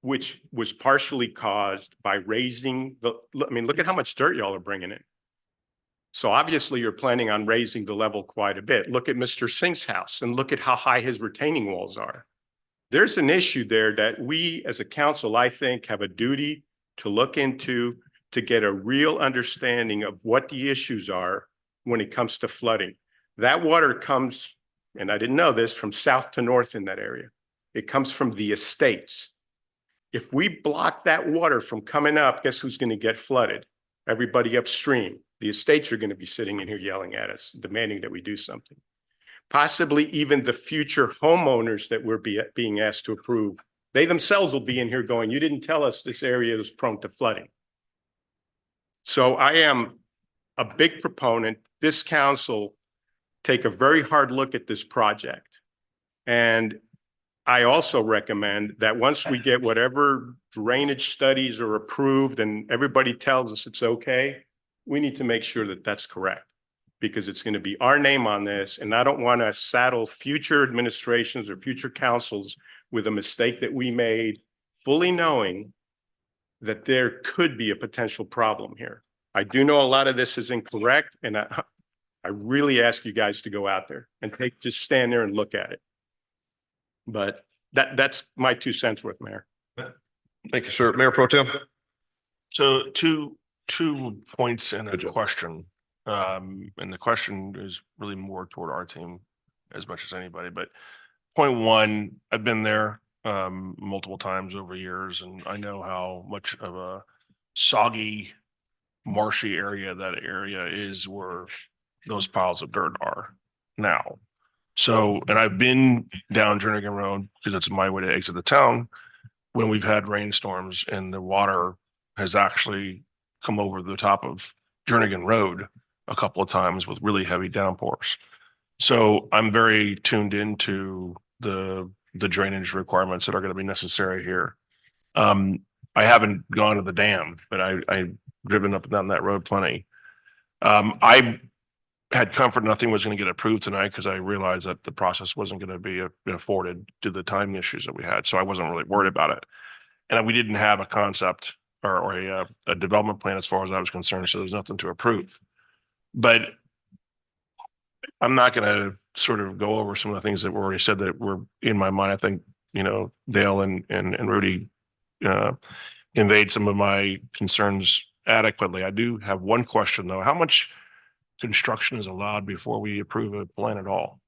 which was partially caused by raising look at how much dirt y'all are bringing in. So obviously you're planning on raising the level quite a bit. Look at Mr. Singh's house and look at how high his retaining walls are. There's an issue there that we as a council, I think, have a duty to look into to get a real understanding of what the issues are when it comes to flooding. That water comes, and I didn't know this, from south to north in that area. It comes from the estates. If we block that water from coming up, guess who's going to get flooded? Everybody upstream. The estates are going to be sitting in here yelling at us, demanding that we do something. Possibly even the future homeowners that we're being asked to approve, they themselves will be in here going, you didn't tell us this area is prone to flooding. So I am a big proponent. This council take a very hard look at this project. And I also recommend that once we get whatever drainage studies are approved and everybody tells us it's okay, we need to make sure that that's correct because it's going to be our name on this. And I don't want to saddle future administrations or future councils with a mistake that we made, fully knowing that there could be a potential problem here. I do know a lot of this is incorrect, and I really ask you guys to go out there and just stand there and look at it. But that's my 2 cents worth, Mayor. Thank you, sir. Mayor Pro Tem. So two points and a question. And the question is really more toward our team as much as anybody. But point one, I've been there. multiple times over years, and I know how much of a soggy, marshy area that area is where those piles of dirt are now. So, and I've been down Jernigan Road because it's my way to exit the town when we've had rainstorms and the water has actually come over the top of Jernigan Road a couple of times with really heavy downpours. So I'm very tuned into the drainage requirements that are going to be necessary here. I haven't gone to the dam, but I've driven up and down that road plenty. I had comfort nothing was going to get approved tonight because I realized that the process wasn't going to be afforded to the timing issues that we had. So I wasn't really worried about it. And we didn't have a concept or a development plan as far as I was concerned. So there's nothing to approve. But I'm not going to sort of go over some of the things that were already said that were in my mind. I think, you know, Dale and Rudy conveyed some of my concerns adequately. I do have one question though. How much construction is allowed before we approve a plan at all?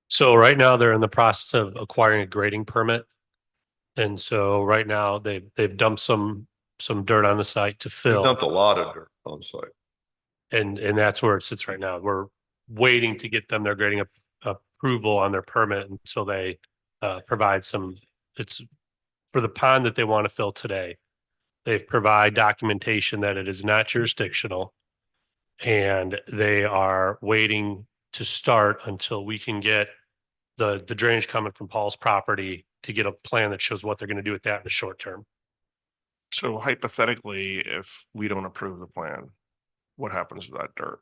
So right now they're in the process of acquiring a grading permit. And so right now they've dumped some dirt on the site to We fill. dumped a lot of dirt on site. And that's where it sits right now. We're waiting to get them their grading approval on their permit until they provide some, it's for the pond that they want to fill today. They've provide documentation that it is not jurisdictional. And they are waiting to start until we can get the drainage coming from Paul's property to get a plan that shows what they're going to do with that in the short term. So hypothetically, if we don't approve the plan, what happens to that dirt?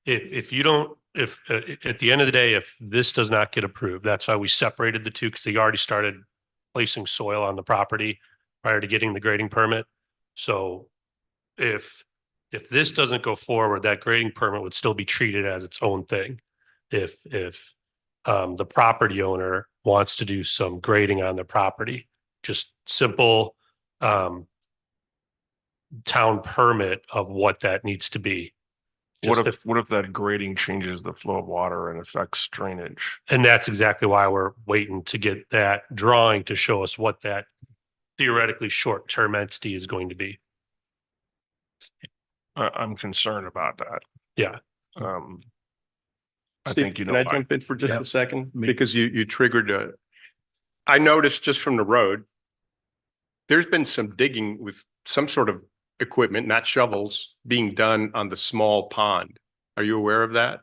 If you don't, if at the end of the day, if this does not get approved, that's why we separated the two, because they already started placing soil on the property prior to getting the grading permit. So if this doesn't go forward, that grading permit would still be treated as its own thing. If the property owner wants to do some grading on the property, just simple town permit of what that needs to be. What if that grading changes the flow of water and affects drainage? And that's exactly why we're waiting to get that drawing to show us what that theoretically short-term entity is going to be. I'm concerned about that. Yeah. I Steve, think, you know, can I jump in for just a second? Because you triggered I noticed just from the road, there's been some digging with some sort of equipment, not shovels, being done on the small pond. Are you aware of that?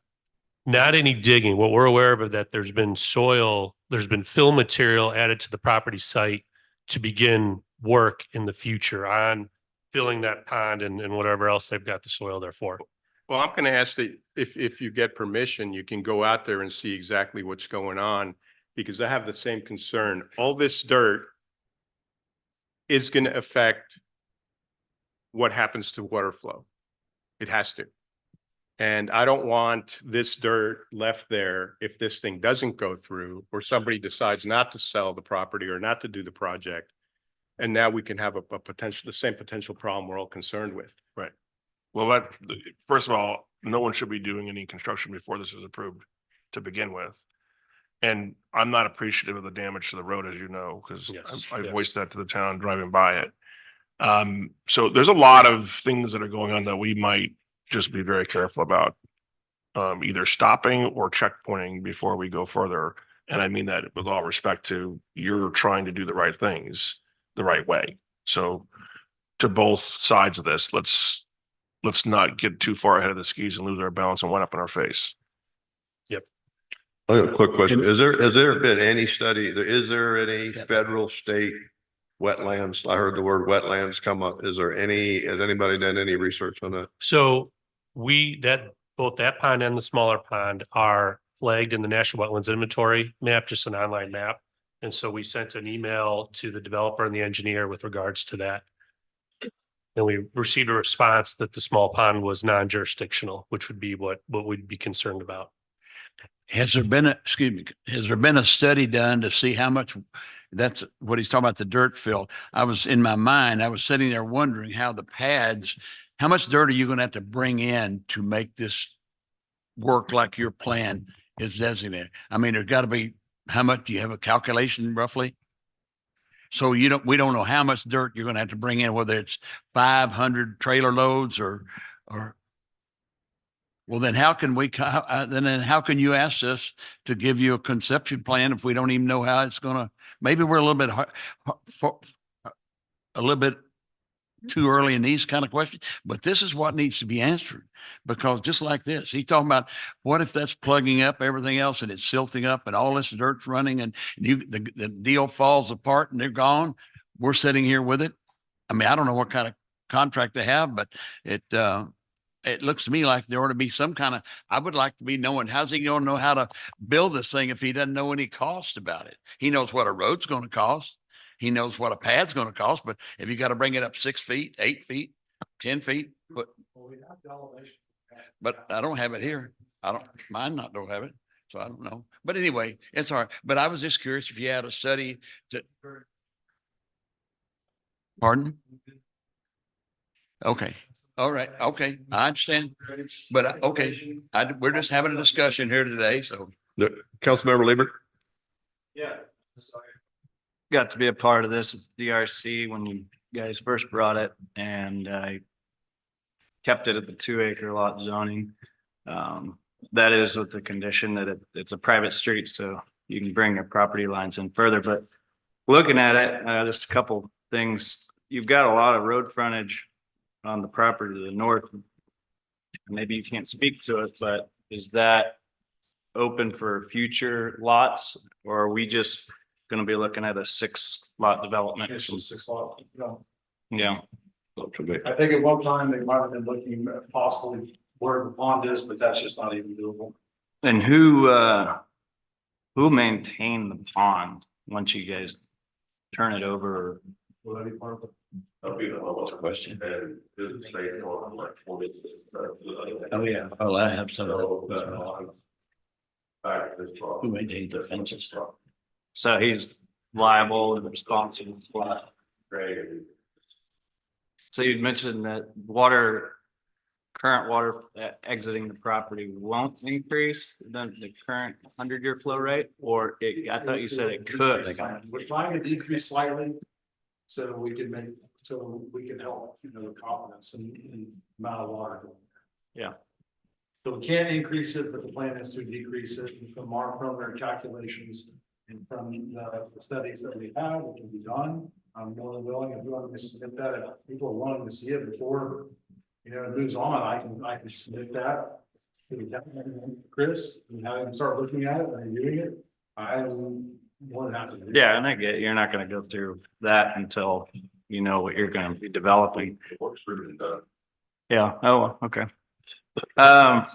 Not any digging. What we're aware of is that there's been soil, there's been fill material added to the property site to begin work in the future on filling that pond and whatever else they've got the soil there for. Well, I'm going to ask that if you get permission, you can go out there and see exactly what's going on, because I have the same concern. All this dirt is going to affect what happens to water flow. It has to. And I don't want this dirt left there if this thing doesn't go through, or somebody decides not to sell the property or not to do the project. And now we can have the same potential problem we're all concerned with. right. Well, first of all, no one should be doing any construction before this is approved to begin with. And I'm not appreciative of the damage to the road, as you know, because Yes, I yes. voiced that to the town driving by it. So there's a lot of things that are going on that we might just be very careful about. Either stopping or checkpointing before we go further. And I mean that with all respect to, you're trying to do the right things the right way. So to both sides of this, let's not get too far ahead of the skis and lose our balance and wind up in our face. I have a quick question. Has there been any study, is there any federal, state wetlands? I heard the word wetlands come up. Has anybody done any research on that? So both that pond and the smaller pond are flagged in the National Wetlands Inventory map, just an online map. And so we sent an email to the developer and the engineer with regards to that. And we received a response that the small pond was non-jurisdictional, which would be what we'd be concerned about. Has there been a study done to see how much, that's what he's talking about, the dirt fill? I was sitting there wondering how the pads, how much dirt are you going to have to bring in to make this work like your plan is designated? I mean, there's got to be, how much, do you have a calculation roughly? So we don't know how much dirt you're gonna have to bring in, whether it's 500 trailer loads or, well, then how can then how can you ask us to give you a conception plan if we don't even know how it's gonna, maybe we're a little bit a little bit too early in these kind of questions, but this is what needs to be answered. Because just like this, he talking about, what if that's plugging up everything else and it's silting up and all this dirt's running and the deal falls apart and they're gone? We're sitting here with it. I mean, I don't know what kind of contract they have, but it looks to me like there ought to be some kind of, I would like to be knowing, how's he going to know how to build this thing if he doesn't know any cost about it? He knows what a road's going to cost. He knows what a pad's going to cost, but if you got to bring it up 6 feet, 8 feet, 10 feet, but I don't have it here. Don't have it. So I don't know. But anyway, it's all right. But I was just curious if you had a study to. Pardon? Okay. All right. Okay. I understand. But okay, we're just having a discussion here today. So. Councilmember Liebert? Yeah. Got to be a part of this DRC when you guys first brought it, and I kept it at the 2-acre lot zoning. That is with the condition that it's a private street, so you can bring your property lines in further. But looking at it, just a couple things. You've got a lot of road frontage on the property to the north. Maybe you can't speak to it, but is that open for future lots, or are we just going to be looking at a 6-lot development? It's just 6 lot. Yeah. I think at one time they might have been looking at possibly where the pond is, but that's just not even doable. And who maintained the pond once you guys turn it over? Will that be part of it? That'll be the lowest question. Oh, yeah. Oh, I have some. Who maintained the fences? So he's liable and responsible for that. So you'd mentioned that current water exiting the property won't increase than the current 100-year flow rate, or I thought you said it could. We're trying to decrease slightly so we can help, with confidence in amount of water. Yeah. So we can't increase it, but the plan is to decrease it from our preliminary calculations and from the studies that we have. It can be done. I'm more than willing, if you want to submit that, if people are wanting to see it before, it moves on, I can submit that to the Chris, and have him start looking at it and reviewing it. I'm more than happy to do that. Yeah, and I get it. You're not going to go through that until you know what you're going to be developing. Yeah. Oh, okay. A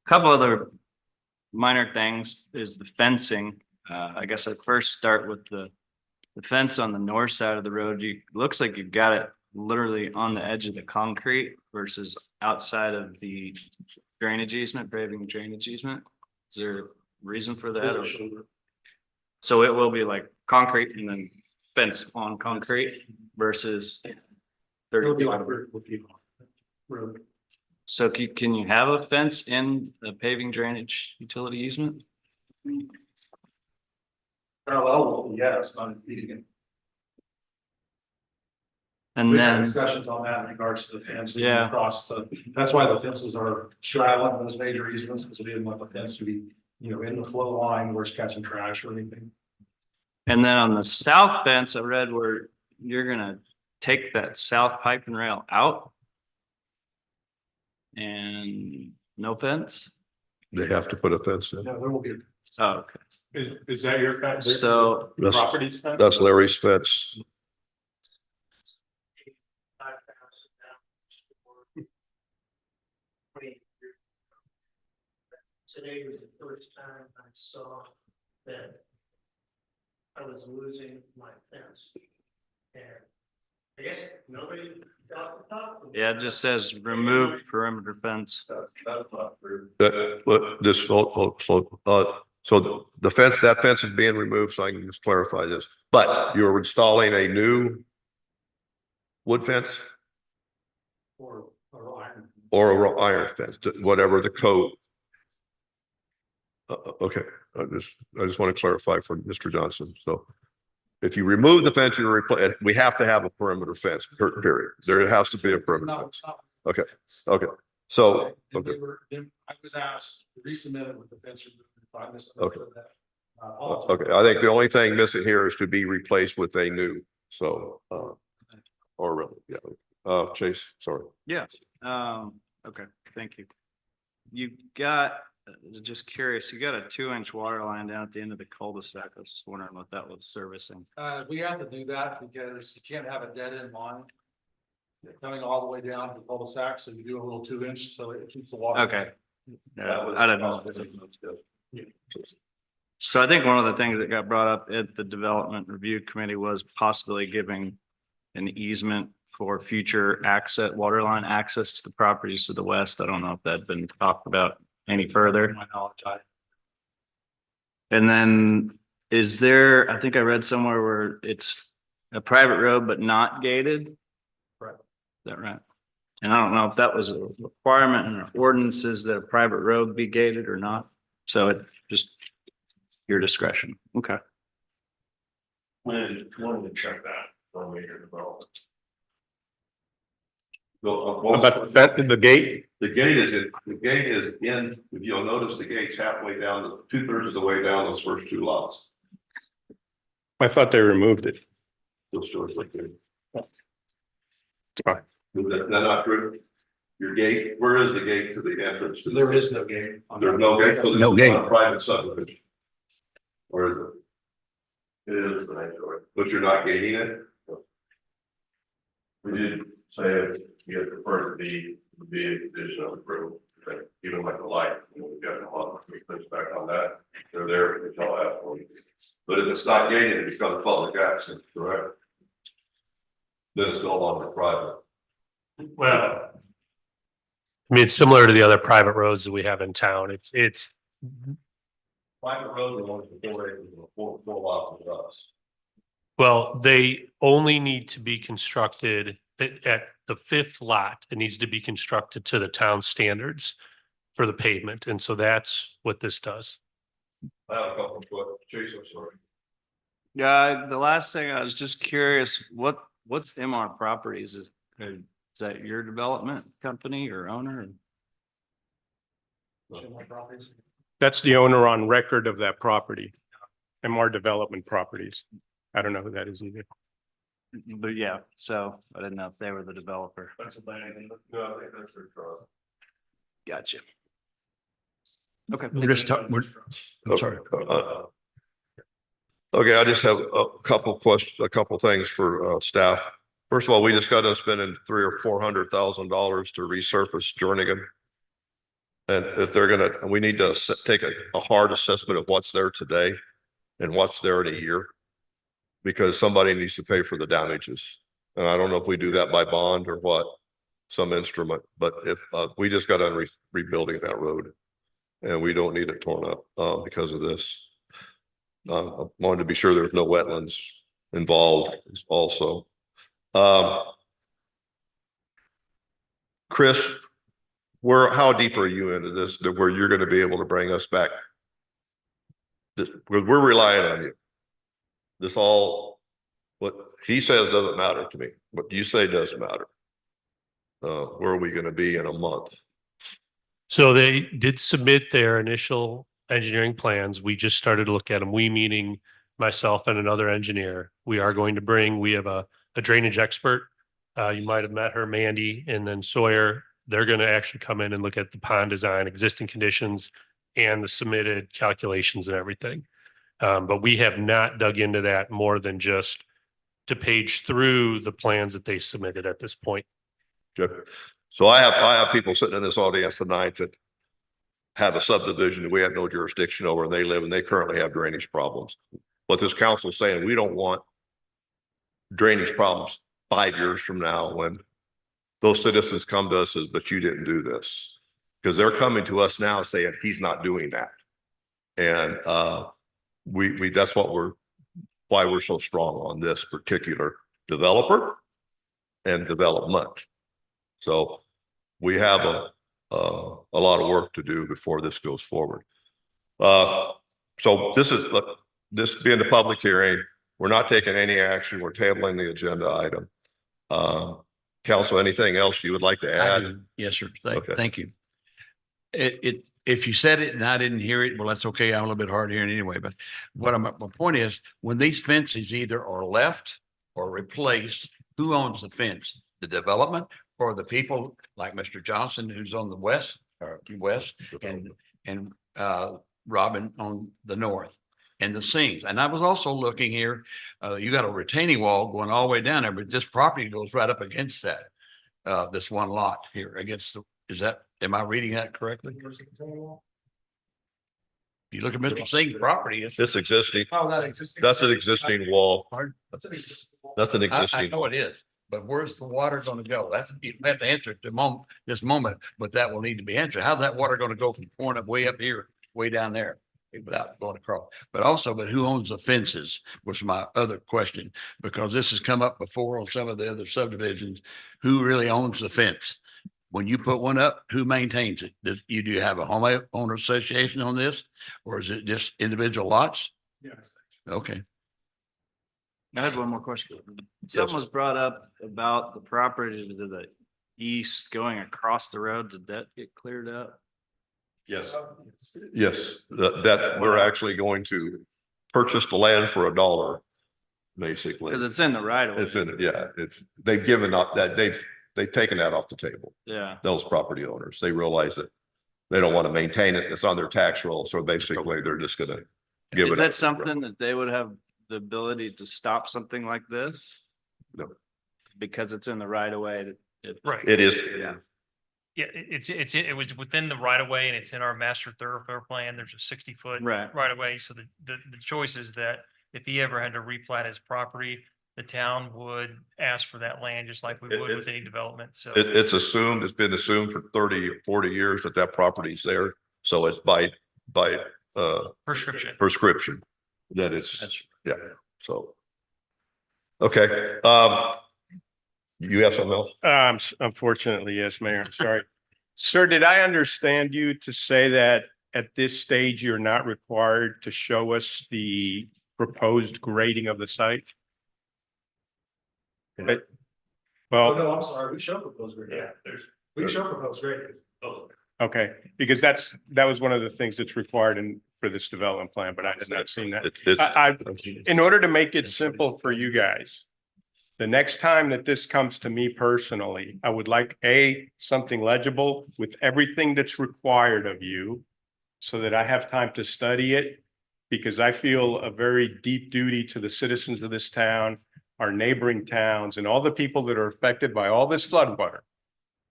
couple other minor things is the fencing. I guess I'd first start with the fence on the north side of the road. Looks like you've got it literally on the edge of the concrete versus outside of the drainage easement, paving drainage easement. Is there a reason for that? So it will be like concrete and then fence on concrete versus 30 road. So can you have a fence in the paving drainage utility easement? Parallel, yes, not impeding it. And We've had then discussions on that in regards to the fence. Yeah. That's why the fences are straddling those major easements, because we didn't want the fence to be, in the flow line where it's catching trash or anything. And then on the south fence, I read where you're gonna take that south pipe and rail out. And no fence? They have to put a fence in. No, there will be. Oh, okay. Is that your fence? So Property's fence? That's Larry's fence. Today was the first time I saw that I was losing my fence. And I guess nobody got to talk. yeah, it just says remove perimeter fence. So the fence, that fence is being removed, so I can just clarify this. But you're installing a new wood fence? Or iron. or a iron fence, whatever the code. Okay, I just want to clarify for Mr. Johnson. So if you remove the fence and replace, we have to have a perimeter fence, period. There has to be a perimeter fence. Okay, okay. So, okay, I was asked to resubmit it with the fence removed. If I okay. misunderstood that. Okay. I think the only thing missing here is to be replaced with a new, so, or really, yeah. Chase, sorry. Yeah, okay, thank you. You got, just curious, you got a 2-inch water line down at the end of the cul-de-sac. I was just wondering what that was servicing. We have to do that because you can't have a dead end line coming all the way down to the cul-de-sac, so you do a little 2-inch, so it keeps the water. Okay. Yeah, I don't know. So I think one of the things that got brought up at the Development Review Committee was possibly giving an easement for future access, water line access to the properties to the west. I don't know if that'd been talked about any further. My knowledge, And then is there, I think I read somewhere where it's a private road but not gated? Right. Is that right? And I don't know if that was a requirement in our ordinances that a private road be gated or not. So it just your discretion. Okay. Wanted to check that for major development. About the gate? The gate is in, if you'll notice, the gate's halfway down, 2/3 of the way down those first 2 lots. I thought they removed it. Those stores like that. It's fine. Is that not true? Your gate, where is the gate to the entrance? there is no gate. There's no gate. So this No is gate. not a private subdivision. Or is it? It is, but you're not gating it? We did say you had preferred the condition of approval, even like the light, we've got a lot of things back on that. They're there, it's all out for you. But if it's not gated, it becomes public access, correct? Then it's no longer private. Well, I mean, it's similar to the other private roads that we have in town. It's Private road, the ones with 4 acres and 4 lots with us. well, they only need to be constructed at the 5th lot. It needs to be constructed to the town standards for the pavement. And so that's what this does. I have a couple of Chase, I'm sorry. Yeah, the last thing, I was just curious, what's MR Properties? Is that your development company or owner? That's the owner on record of that property. MR Development Properties. I don't know who that is either. But yeah, so I didn't know if they were the developer. That's a bad, no, I think that's their trust. Gotcha. Okay. We're just talking, I'm sorry. Okay, I just have a couple questions, a couple things for staff. First of all, we just got to spending $300,000 or $400,000 to resurface Jernigan. And if they're gonna, we need to take a hard assessment of what's there today and what's there in a year. Because somebody needs to pay for the damages. And I don't know if we do that by bond or what, some instrument, but if we just got on rebuilding that road. And we don't need it torn up because of this. I wanted to be sure there's no wetlands involved also. Chris, how deep are you into this, where you're going to be able to bring us back? We're relying on you. This all, what he says doesn't matter to me. What you say does matter. Where are we going to be in a month? So they did submit their initial engineering plans. We just started to look at them. We, meaning myself and another engineer, we are going to bring, we have a drainage expert. You might have met her, Mandy, and then Sawyer. They're going to actually come in and look at the pond design, existing conditions, and the submitted calculations and everything. But we have not dug into that more than just to page through the plans that they submitted at this point. Good. So I have people sitting in this audience tonight that have a subdivision that we have no jurisdiction over, and they live and they currently have drainage problems. What this council is saying, we don't want drainage problems 5 years from now when those citizens come to us as, but you didn't do this. Because they're coming to us now saying he's not doing that. And we that's why we're so strong on this particular developer and development. So we have a lot of work to do before this goes forward. So this being the public hearing, we're not taking any action. We're tabling the agenda item. Council, anything else you would like to I add? do. Yes, sir. Okay. Thank you. If you said it and I didn't hear it, well, that's okay. I'm a little bit hard of hearing anyway, but my point is, when these fences either are left or replaced, who owns the fence? The development or the people like Mr. Johnson, who's on the west and Robin on the north and the Sings. And I was also looking here, you got a retaining wall going all the way down there, but this property goes right up against that. This one lot here against am I reading that correctly? You look at Mr. Singh's property. This existing, Oh, that existing. that's an existing wall. Pardon? That's an existing. That's an I existing. know it is, but where's the water gonna go? You have to answer it this moment, but that will need to be answered. How's that water gonna go from pouring up way up here, way down there? Without going across, but who owns the fences was my other question, because this has come up before on some of the other subdivisions. Who really owns the fence? When you put one up, who maintains it? Do you have a homeowner association on this, or is it just individual lots? Yes. Okay. I had one more question. Something was brought up about the property to the east going across the road. Did that get cleared up? Yes. Yes, that we're actually going to purchase the land for $1, basically. Because it's in the right of way. It's in it, yeah, they've given up that, they've taken that off the table. Yeah. Those property owners, they realize that they don't want to maintain it, it's on their tax roll, so basically they're just gonna give it. Is up. that something that they would have the ability to stop something like this? No. Because it's in the right of way. Right. It is. Yeah. Yeah, it was within the right of way and it's in our master thoroughfare plan. There's a 60-foot Right. right of way. So the choice is that if he ever had to replat his property, the town would ask for that land just like we would with any development. So It's assumed, it's been assumed for 30 or 40 years that property's there, so it's by prescription that it's, yeah, so. Okay, you have something else? Unfortunately, yes, Mayor. Sorry. Sir, did I understand you to say that at this stage, you're not required to show us the proposed grading of the site? Oh, Well, no, I'm sorry. We show proposed grading. Yeah, we show proposed grading. Oh. okay, because that was one of the things that's required for this development plan, but I did not see that. In order to make it simple for you guys, the next time that this comes to me personally, I would like something legible with everything that's required of you so that I have time to study it, because I feel a very deep duty to the citizens of this town, our neighboring towns, and all the people that are affected by all this floodwater.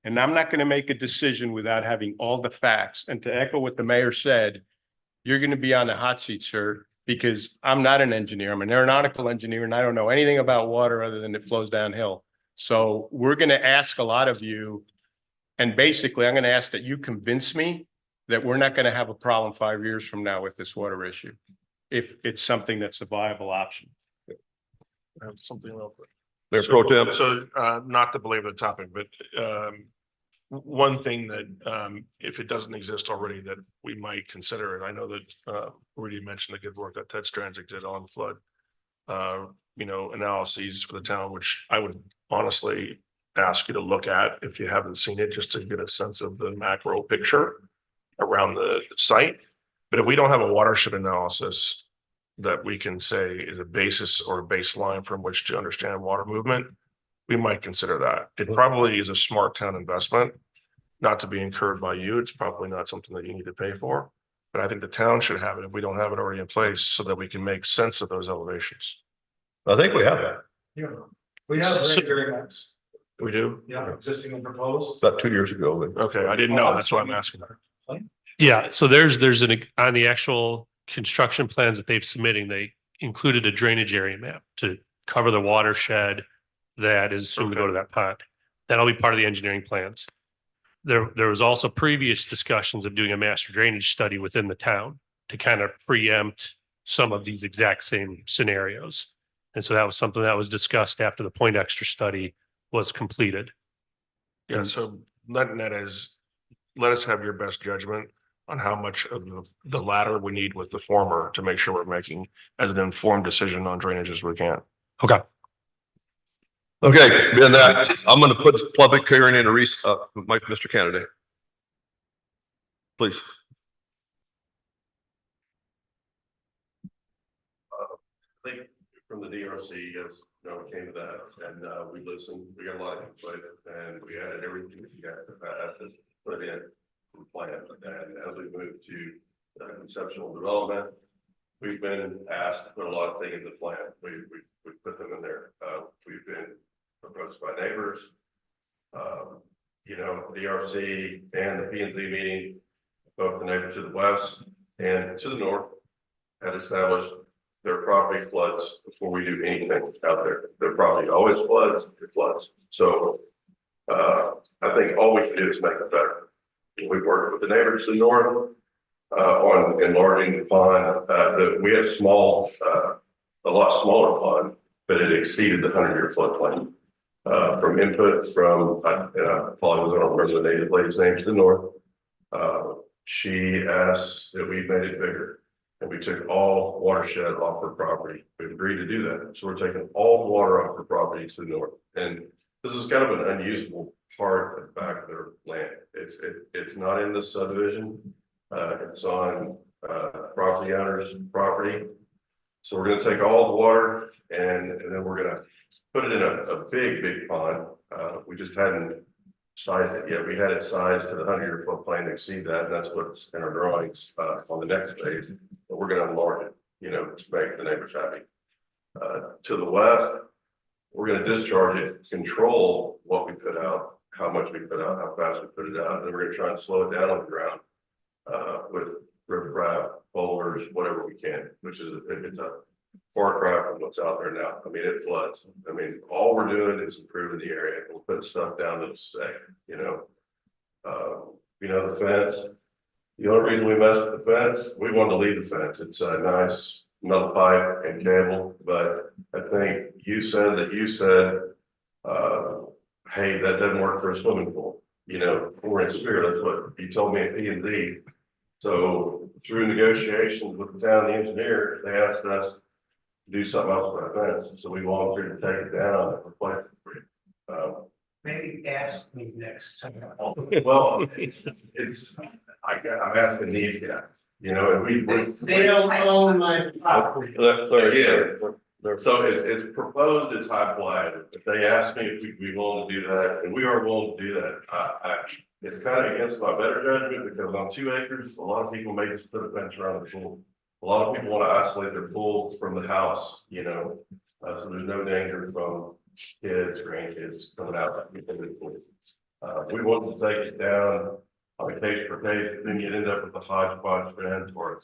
And I'm not going to make a decision without having all the facts. And to echo what the mayor said, you're going to be on the hot seat, sir, because I'm not an engineer. I'm an aeronautical engineer and I don't know anything about water other than it flows downhill. So we're going to ask a lot of you. And basically, I'm going to ask that you convince me that we're not going to have a problem 5 years from now with this water issue, if it's something that's a viable option. Something real quick. Mayor Pro Tem. So, not to belabor the topic, but, one thing that, if it doesn't exist already, that we might consider, and I know that, Rudy mentioned the good work that Ted Stranzik did on flood, analyses for the town, which I would honestly ask you to look at if you haven't seen it, just to get a sense of the macro picture around the site. But if we don't have a watershed analysis that we can say is a basis or a baseline from which to understand water movement, we might consider that. It probably is a smart town investment, not to be incurred by you. It's probably not something that you need to pay for, but I think the town should have it if we don't have it already in place, so that we can make sense of those elevations. I think we have that. Yeah, we have very maps. We do? Yeah, existing and proposed. About 2 years ago. Okay, I didn't know. That's why I'm asking. Yeah, so there's on the actual construction plans that they've submitting, they included a drainage area map to cover the watershed that is soon to go to that pond. That'll be part of the engineering plans. There was also previous discussions of doing a master drainage study within the town to kind of preempt some of these exact same scenarios. And so that was something that was discussed after the Point Extra study was completed. Yeah, so net is, let us have your best judgment on how much of the latter we need with the former to make sure we're making as an informed decision on drainage as we can. Okay. Okay, being that, I'm gonna put public hearing in a Mr. Candidate. Please. I think from the DRC, yes, we came to that and we listened, we got a lot of input and we added everything that you guys have asked us to put in the plan. And as we move to conceptual development, we've been asked to put a lot of things in the plan. We put them in there. We've been approached by neighbors. DRC and the P&Z meeting, both the neighbors to the west and to the north had established their property floods before we do anything out there. Their property always floods, it floods. So I think all we can do is make it better. We've worked with the neighbors to the north on enlarging the pond. We have a lot smaller pond, but it exceeded the 100-year floodplain. From input from, I apologize, I don't remember the native lady's name to the north. She asked that we made it bigger. And we took all watershed off her property. We've agreed to do that. So we're taking all the water off her property to the north. And this is kind of an unusable part of the back of their land. It's not in the subdivision. It's on property owners' property. So we're going to take all the water and then we're going to put it in a big pond. We just hadn't sized it yet. We had it sized to the 100-year floodplain to exceed that. And that's what's in our drawings on the next phase. But we're going to enlarge it, to make the neighbors happy. To the west, we're going to discharge it, control what we put out, how much we put out, how fast we put it out, and then we're going to try and slow it down on the ground with riprap, boulders, whatever we can, which is it's a far cry from what's out there now. I mean, it floods. I mean, all we're doing is improving the area. We'll put stuff down that'll stay, the fence. The only reason we messed with the fence, we wanted to leave the fence. It's a nice metal pipe and cable, but I think you said, hey, that doesn't work for a swimming pool. We're in Spirit, that's what you told me at P&Z. So through negotiations with the town engineer, they asked us to do something else with our fence. So we volunteered to take it down and replace it for you. Maybe ask me next time. Well, I'm asking these guys, if They don't own my property. So it's proposed, it's high flag. If they ask me if we'd be willing to do that, and we are willing to do that, it's kind of against my better judgment because on 2 acres, a lot of people may just put a fence around the pool. A lot of people want to isolate their pool from the house, so there's no danger from kids, grandkids coming out. We want to take it down on a case per case, then you'd end up with a hodgepodge fence or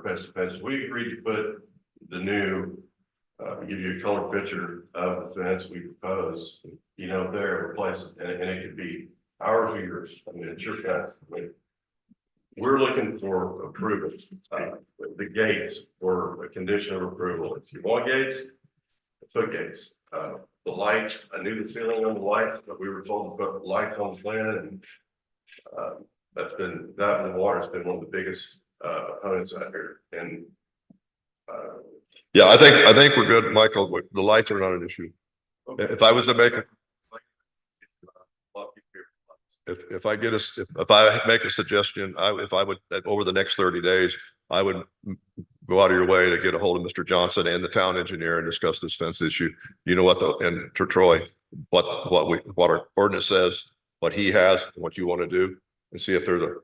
fence to fence. We agreed to put the new, give you a color picture of the fence we propose, there, replace it, and it could be ours or yours. I mean, it's your fence. I mean, we're looking for approval. The gates were a condition of approval. If you want gates, foot gates. The lights, I knew the ceiling on the lights, but we were told to put lights on the plan, and that and the water has been one of the biggest opponents out here. And yeah, I think we're good, Michael. The lights are not an issue. If I was to make if I make a suggestion, if I would, over the next 30 days, I would go out of your way to get a hold of Mr. Johnson and the town engineer and discuss this fence issue. And to Troy, what our ordinance says, what he has, and what you want to do, and see if there's a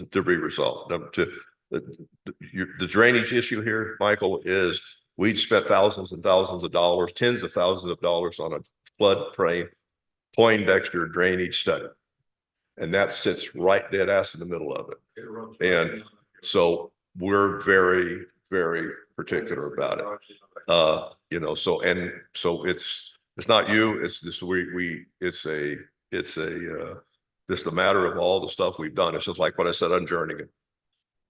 debris result. Number 2, the drainage issue here, Michael, is we spent thousands and thousands of dollars, tens of thousands of dollars on a floodplain Poindexter drainage study. And that sits right dead ass in the middle of it. And so we're very, very particular about it. So it's not you, it's just it's the matter of all the stuff we've done. It's just like what I said on Jernigan.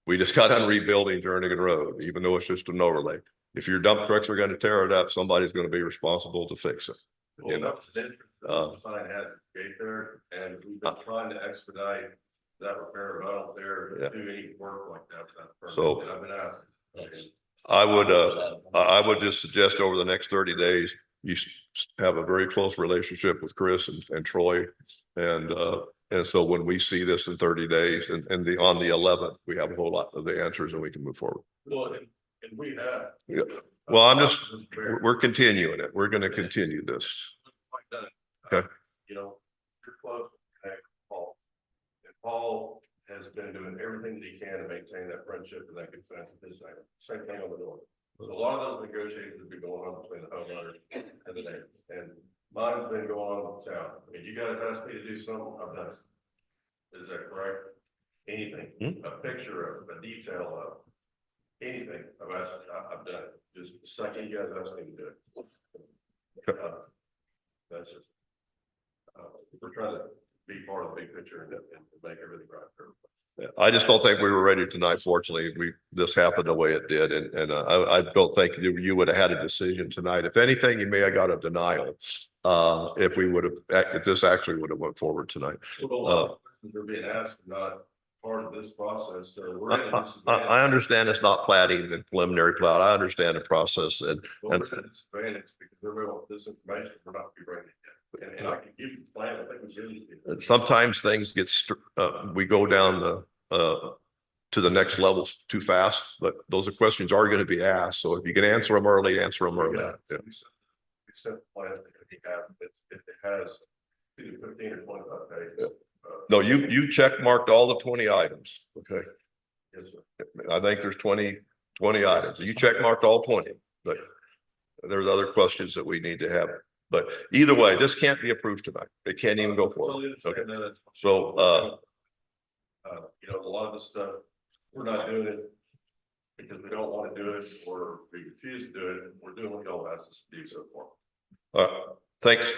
We just got on rebuilding Jernigan Road, even though it's just an overlay. If your dump trucks are going to tear it up, somebody's going to be responsible to fix it. you know. Sign had gate there, and we've been trying to expedite that repair out there Yeah. to do any work like that. with that permit. So- And I've been asking. I would just suggest over the next 30 days, you have a very close relationship with Chris and Troy. And so when we see this in 30 days and on the 11th, we have a whole lot of the answers and we can move forward. Well, and we have. Yeah. Well, we're continuing it. We're going to continue this. Okay. You know, you're close to connect Paul. And Paul has been doing everything that he can to maintain that friendship and that good sense of his neighbor. Same thing on the north. There's a lot of those negotiations have been going on between the homeowner and the neighbor. And mine's been going on with the town. I mean, you guys asked me to do something, I've done it. Is that correct? Anything, a picture of, a detail of, anything, I've done it. Just the second you guys asked me to do it. That's just, we're trying to be part of the big picture and make everything right for everybody. I just don't think we were ready tonight. Fortunately, this happened the way it did. And I don't think you would have had a decision tonight. If anything, you may have got a denial. If this actually would have went forward tonight. They're being asked, not part of this process, so we're in a disadvantage. I understand it's not plating and preliminary plat. I understand the process and We're in a disadvantage because they're real this information, we're not be ready yet. And I can give you the plan, I think we really. sometimes things get, we go down to the next levels too fast, but those questions are going to be asked. So if you can answer them early, answer them early. Yeah. We sent the plan that we have, it has 15 or 25 days. No, you check marked all the 20 items. Okay. Yes, sir. I think there's 20 items. You check marked all 20, but there's other questions that we need to have. But either way, this can't be approved tonight. It can't even go forward. Okay. So, you know, a lot of the stuff, we're not doing it because we don't want to do it or we refuse to do it. We're doing what y'all asked us to do so far. thanks.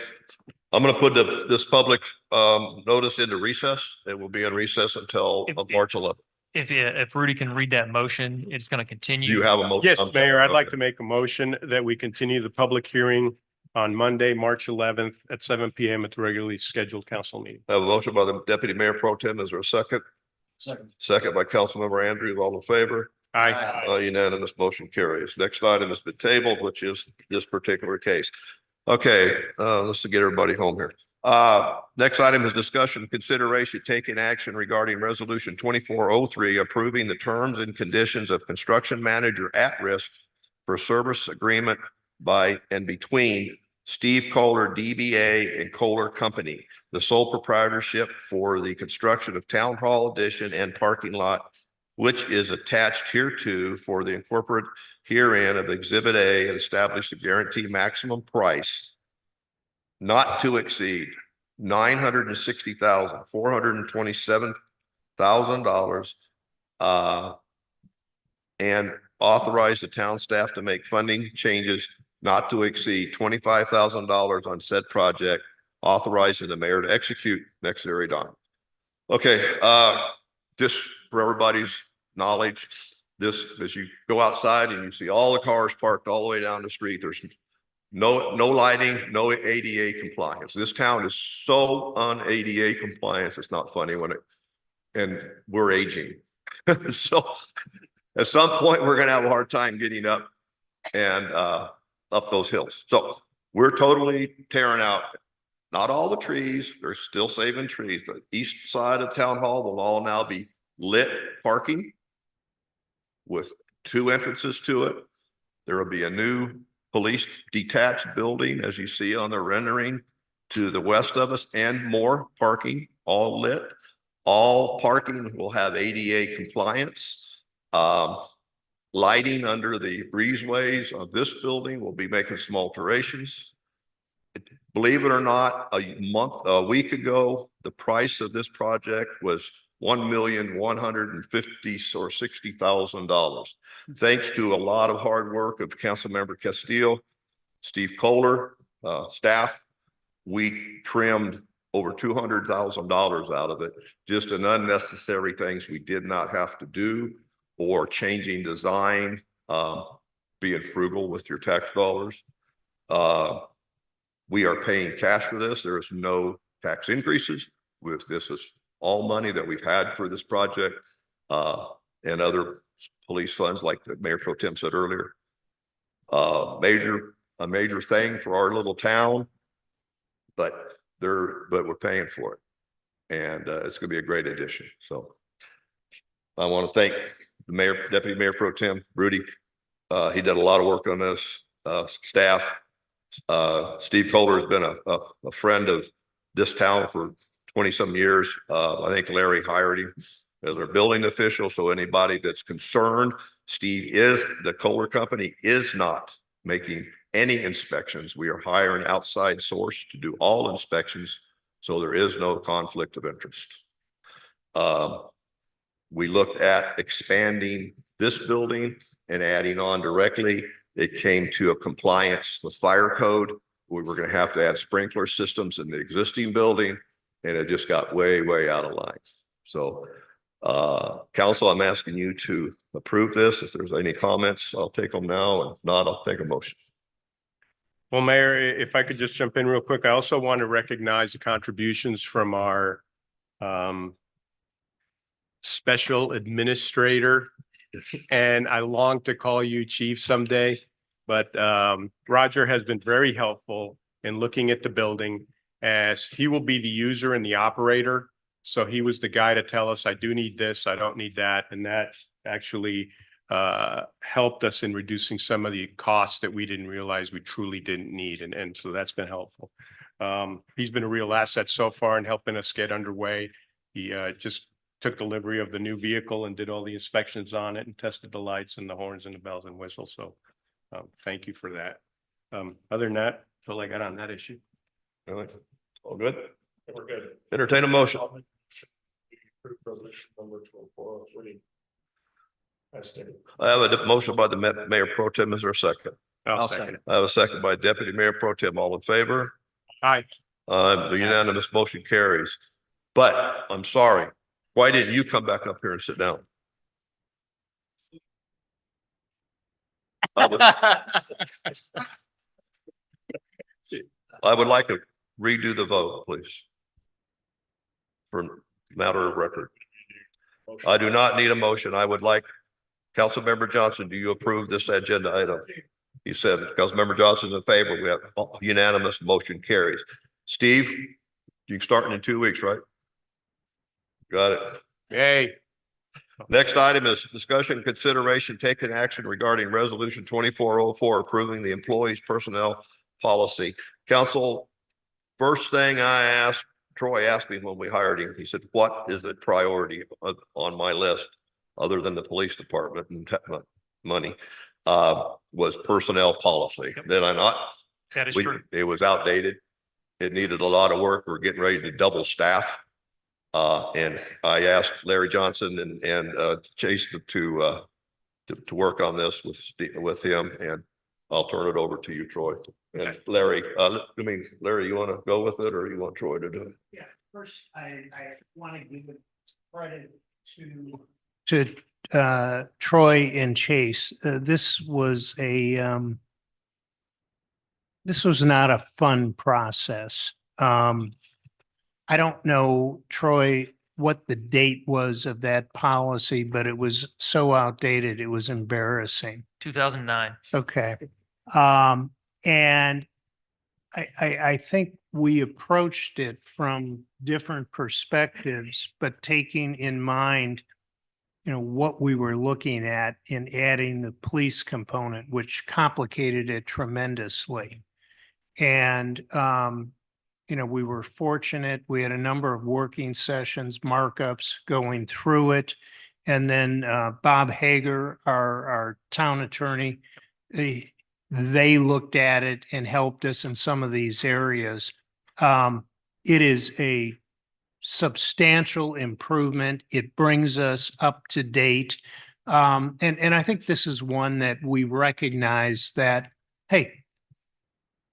I'm going to put this public notice into recess. It will be in recess until March 11th. If Rudy can read that motion, it's going to continue. Do you have a motion? Yes, Mayor, I'd like to make a motion that we continue the public hearing on Monday, March 11th at 7 p.m. at the regularly scheduled council meeting. I have a motion by the Deputy Mayor Pro Tem. Is there a second? Second. Second by Councilmember Andrews. All in favor? Aye. Unanimous motion carries. Next item has been tabled, which is this particular case. Okay, let's get everybody home here. Next item is discussion, consideration, taking action regarding resolution 2403, approving the terms and conditions of construction manager at risk for service agreement by and between Steve Kohler, DBA and Kohler Company, the sole proprietorship for the construction of Town Hall addition and parking lot, which is attached hereto for the incorporate herein of Exhibit A and established a guaranteed maximum price not to exceed $960,427,000 and authorize the town staff to make funding changes not to exceed $25,000 on said project, authorizing the mayor to execute necessary documents. Okay, just for everybody's knowledge, this, as you go outside and you see all the cars parked all the way down the street, there's no lighting, no ADA compliance. This town is so un-ADA compliance, it's not funny and we're aging. So at some point, we're gonna have a hard time getting up and up those hills. So we're totally tearing out, not all the trees, they're still saving trees, but east side of Town Hall will all now be lit parking with 2 entrances to it. There will be a new police detached building, as you see on the rendering to the west of us, and more parking, all lit. All parking will have ADA compliance. Lighting under the breezeways of this building will be making some alterations. Believe it or not, a week ago, the price of this project was $1,150,000 or $60,000. Thanks to a lot of hard work of Councilmember Castillo, Steve Kohler, staff, we trimmed over $200,000 out of it, just in unnecessary things we did not have to do, or changing design, being frugal with your tax dollars. We are paying cash for this. There is no tax increases. This is all money that we've had for this project, and other police funds, like the Mayor Pro Tem said earlier. A major thing for our little town, but we're paying for it. And it's gonna be a great addition. So I want to thank the mayor, Deputy Mayor Pro Tem Rudy. He did a lot of work on this, staff. Steve Kohler has been a friend of this town for 20-some years. I think Larry hired him as our building official. So anybody that's concerned, the Kohler Company is not making any inspections. We are hiring outside source to do all inspections. So there is no conflict of interest. We looked at expanding this building and adding on directly. It came to a compliance with fire code. We were going to have to add sprinkler systems in the existing building, and it just got way, way out of line. So, council, I'm asking you to approve this. If there's any comments, I'll take them now. And if not, I'll take a motion. Well, Mayor, if I could just jump in real quick, I also want to recognize the contributions from our special administrator. And I long to call you chief someday, but Roger has been very helpful in looking at the building, as he will be the user and the operator. So he was the guy to tell us, I do need this, I don't need that. And that actually helped us in reducing some of the costs that we didn't realize we truly didn't need. And so that's been helpful. He's been a real asset so far in helping us get underway. He just took delivery of the new vehicle and did all the inspections on it and tested the lights and the horns and the bells and whistles. So thank you for that. Other than that, that's all I got on that issue. All good? We're good. Entertain a motion. Resolution number 2403. As stated. I have a motion by the Mayor Pro Tem. Is there a second? I'll second it. I have a second by Deputy Mayor Pro Tem. All in favor? Aye. The unanimous motion carries. But I'm sorry. Why didn't you come back up here and sit down? I would like to redo the vote, please. For matter of record. I do not need a motion. I would like, Councilmember Johnson, do you approve this agenda item? He said, Councilmember Johnson's in favor. We have unanimous motion carries. Steve, you starting in 2 weeks, right? Got it. Hey. Next item is discussion, consideration, taking action regarding resolution 2404, approving the employees personnel policy. Council, first thing Troy asked me when we hired him, he said, what is the priority on my list other than the police department and money, was personnel policy. Did I not? That is true. It was outdated. It needed a lot of work. We're getting ready to double staff. And I asked Larry Johnson and Chase to work on this with him, and I'll turn it over to you, Troy. And Larry, Larry, you want to go with it or you want Troy to do it? Yeah, first, I want to give credit to Troy and Chase. This was not a fun process. I don't know, Troy, what the date was of that policy, but it was so outdated, it was embarrassing. 2009. Okay. And I think we approached it from different perspectives, but taking in mind, what we were looking at in adding the police component, which complicated it tremendously. And, we were fortunate. We had a number of working sessions, markups going through it. And then Bob Hager, our town attorney, they looked at it and helped us in some of these areas. It is a substantial improvement. It brings us up to date. And I think this is one that we recognize that, hey,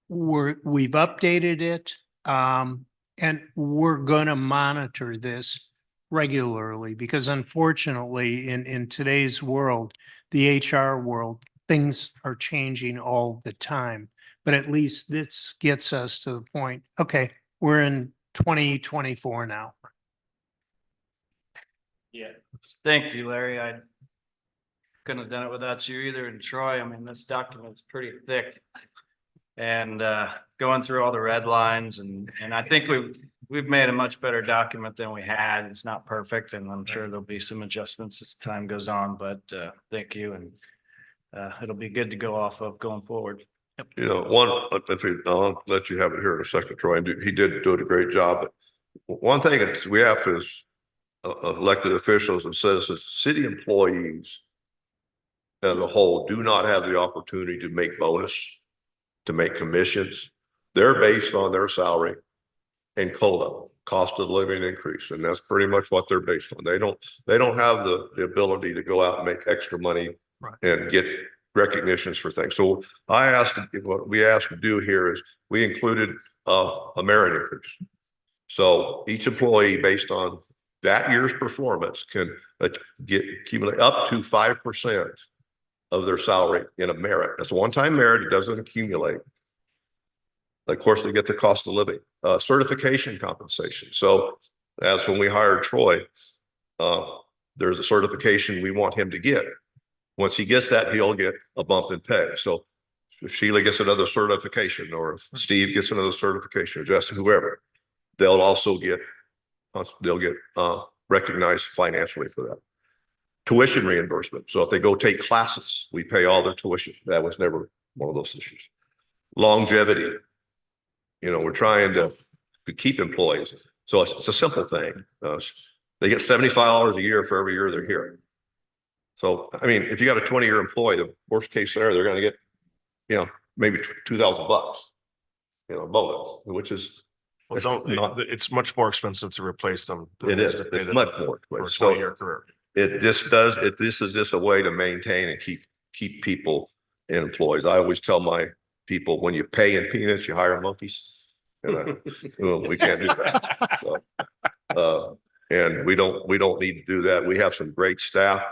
we've updated it. And we're going to monitor this regularly because unfortunately in today's world, the HR world, things are changing all the time. but at least this gets us to the point, okay, we're in 2024 now. Yeah. Thank you, Larry. I couldn't have done it without you either. And Troy, I mean, this document's pretty thick. And going through all the red lines and I think we've made a much better document than we had. It's not perfect, and I'm sure there'll be some adjustments as time goes on, but thank you, and it'll be good to go off of going forward. You know, I'll let you have it here in a second, Troy, and he did do a great job, but one thing that we have to as elected officials and citizens, city employees as a whole do not have the opportunity to make bonus, to make commissions. They're based on their salary and COLA, cost of living increase, and that's pretty much what they're based on. They don't have the ability to go out and make extra money and get recognitions for things. So what we asked to do here is we included a merit increase. So each employee, based on that year's performance, can accumulate up to 5% of their salary in a merit. That's a one-time merit. It doesn't accumulate. Of course, they get the cost of living, certification compensation. So as when we hired Troy, there's a certification we want him to get. Once he gets that, he'll get a bump in pay. So if Sheila gets another certification, or if Steve gets another certification, or Justin, whoever, they'll also get recognized financially for that. Tuition reimbursement. So if they go take classes, we pay all their tuition. That was never one of those issues. Longevity. You know, we're trying to keep employees. So it's a simple thing. They get $75 a year for every year they're here. So, I mean, if you got a 20-year employee, the worst case scenario, they're going to get, you know, maybe $2,000, you know, bonus, which is, it's much more expensive to replace them. It is. It's much more. For a 20-year career. This is just a way to maintain and keep people and employees. I always tell my people, when you pay in peanuts, you hire monkeys. And we can't do that. So, and we don't need to do that. We have some great staff,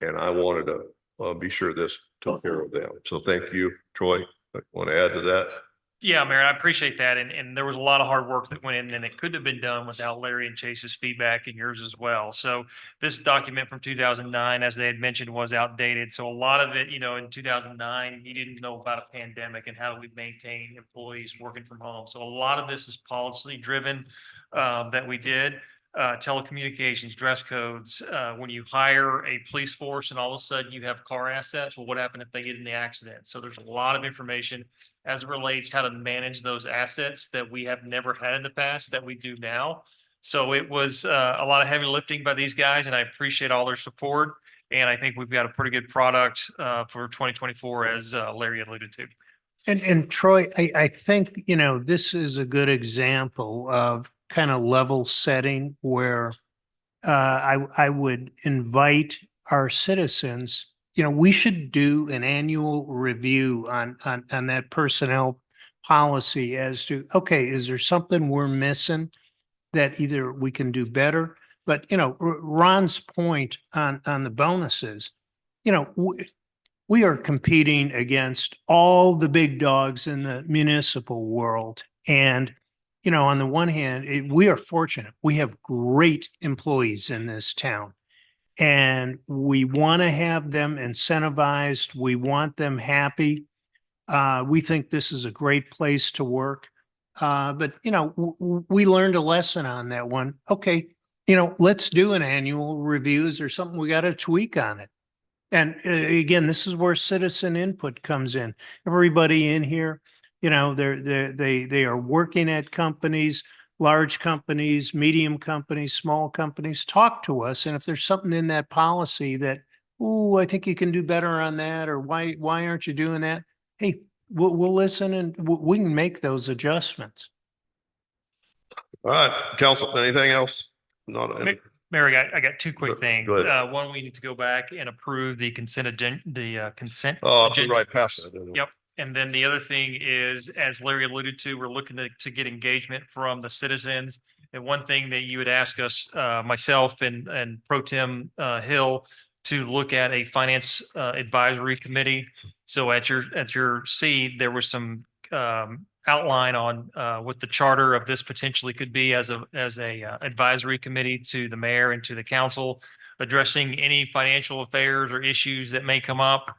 and I wanted to be sure this took care of them. So thank you, Troy. I want to add to that. Yeah, Mayor, I appreciate that. And there was a lot of hard work that went in, and it couldn't have been done without Larry and Chase's feedback and yours as well. So this document from 2009, as they had mentioned, was outdated. So a lot of it, you know, in 2009, you didn't know about a pandemic and how do we maintain employees working from home. So a lot of this is policy driven that we did. Telecommunications, dress codes, when you hire a police force and all of a sudden you have car assets, well, what happened if they get in the accident? So there's a lot of information as it relates how to manage those assets that we have never had in the past that we do now. So it was a lot of heavy lifting by these guys, and I appreciate all their support. And I think we've got a pretty good product for 2024, as Larry alluded to. And Troy, I think, you know, this is a good example of kind of level setting where I would invite our citizens, you know, we should do an annual review on that personnel policy as to, okay, is there something we're missing that either we can do better? But, you know, Ron's point on the bonuses, you know, we are competing against all the big dogs in the municipal world. And you know, on the one hand, we are fortunate. We have great employees in this town, and we want to have them incentivized. We want them happy. We think this is a great place to work. But, you know, we learned a lesson on that one. Okay, you know, let's do an annual review. Is there something we got to tweak on it? And again, this is where citizen input comes in. Everybody in here, you know, they are working at companies, large companies, medium companies, small companies. Talk to us, and if there's something in that policy that, oh, I think you can do better on that, or why aren't you doing that? Hey, we'll listen, and we can make those adjustments. All right, Council. Anything else? Mary, I got two quick things. Go ahead. One, we need to go back and approve the consent agenda. Oh, I'll right past it. Yep. And then the other thing is, as Larry alluded to, we're looking to get engagement from the citizens. And one thing that you would ask us, myself and Pro Tem Hill, to look at a finance advisory committee. So at your seat, there was some outline on what the charter of this potentially could be as a advisory committee to the mayor and to the council, addressing any financial affairs or issues that may come up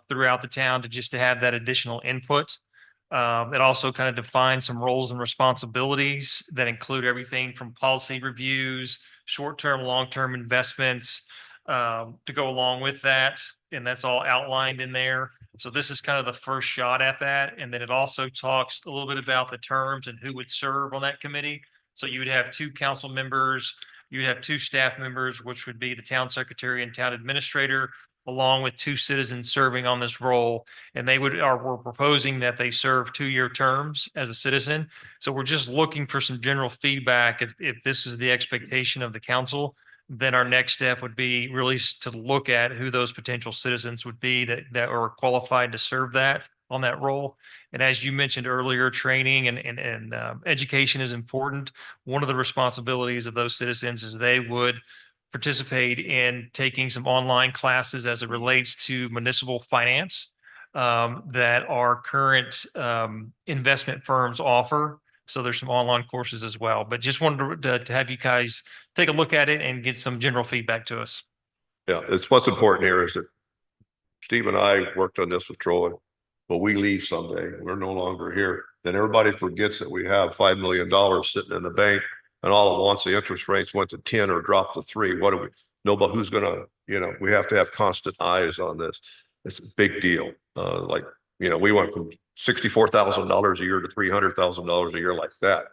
throughout the town to have that additional input. It also kind of defines some roles and responsibilities that include everything from policy reviews, short-term, long-term investments to go along with that. And that's all outlined in there. So this is kind of the first shot at that. And then it also talks a little bit about the terms and who would serve on that committee. So you would have 2 council members, you would have 2 staff members, which would be the town secretary and town administrator, along with 2 citizens serving on this role. And we're proposing that they serve 2-year terms as a citizen. So we're just looking for some general feedback. If this is the expectation of the council, then our next step would be really to look at who those potential citizens would be that are qualified to serve on that role. And as you mentioned earlier, training and education is important. One of the responsibilities of those citizens is they would participate in taking some online classes as it relates to municipal finance that our current investment firms offer. So there's some online courses as well, but just wanted to have you guys take a look at it and get some general feedback to us. Yeah, it's what's important here is that Steve and I worked on this with Troy, but we leave someday. We're no longer here. Then everybody forgets that we have $5 million sitting in the bank, and all at once the interest rates went to 10 or dropped to 3. What do we, nobody who's gonna, we have to have constant eyes on this. It's a big deal. We went from $64,000 a year to $300,000 a year like that.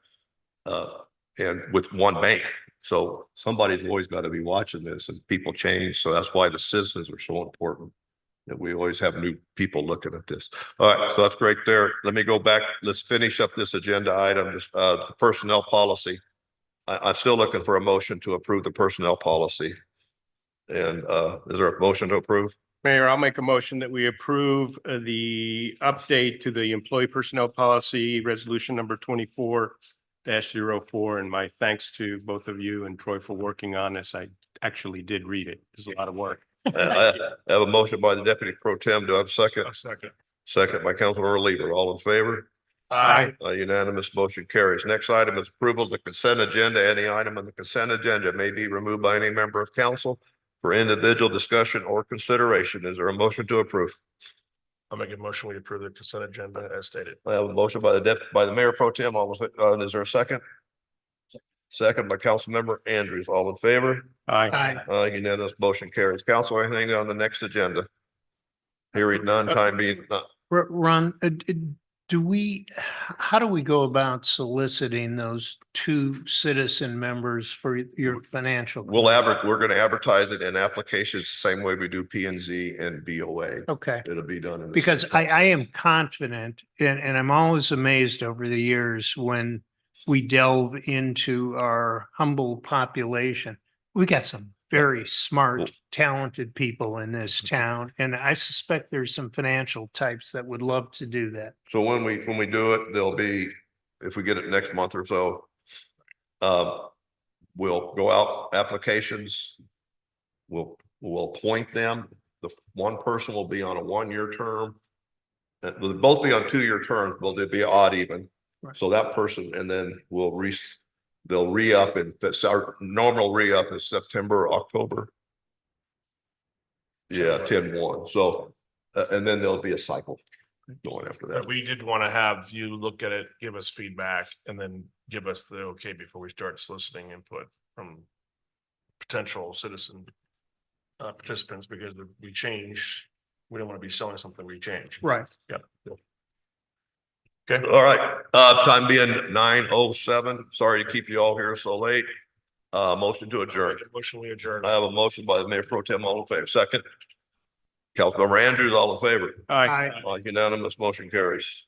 And with one bank. So somebody's always got to be watching this, and people change. So that's why the citizens are so important, that we always have new people looking at this. All right, so that's great there. Let me go back. Let's finish up this agenda item, the personnel policy. I'm still looking for a motion to approve the personnel policy. And is there a motion to approve? Mayor, I'll make a motion that we approve the update to the employee personnel policy, resolution number 24-04. And my thanks to both of you and Troy for working on this. I actually did read it. There's a lot of work. I have a motion by the deputy pro tem. Do I have a second? A second. Second by Councilmember Lieber. All in favor? Aye. Unanimous motion carries. Next item is approval of the consent agenda. Any item on the consent agenda may be removed by any member of council for individual discussion or consideration. Is there a motion to approve? I'll make a motion. We approve the consent agenda as stated. I have a motion by the mayor pro tem. Is there a second? Second by Councilmember Andrews. All in favor? Aye. Unanimous motion carries. Council, anything on the next agenda? Hearing none, time being none. Ron, how do we go about soliciting those 2 citizen members for your financial? We're going to advertise it in applications the same way we do P and Z and BOA. Okay. It'll be done. Because I am confident, and I'm always amazed over the years when we delve into our humble population. We got some very smart, talented people in this town, and I suspect there's some financial types that would love to do that. So when we do it, there'll be, if we get it next month or so, we'll go out applications. We'll appoint them. The one person will be on a 1-year term. They'll both be on 2-year terms, but they'll be odd even. Right. So that person, and then they'll re-up, and that's our normal re-up is September, October. Yeah, 10-1. So, and then there'll be a cycle going after that. But we did want to have you look at it, give us feedback, and then give us the okay before we start soliciting input from potential citizen participants, because we change. We don't want to be selling something we change. Right. Yep. Okay. All right. Time being 9:07. Sorry to keep you all here so late. Motion to adjourn. Motion we adjourn. I have a motion by the mayor pro tem. All in favor. Second. Councilmember Andrews, all in favor. Aye. Unanimous motion carries.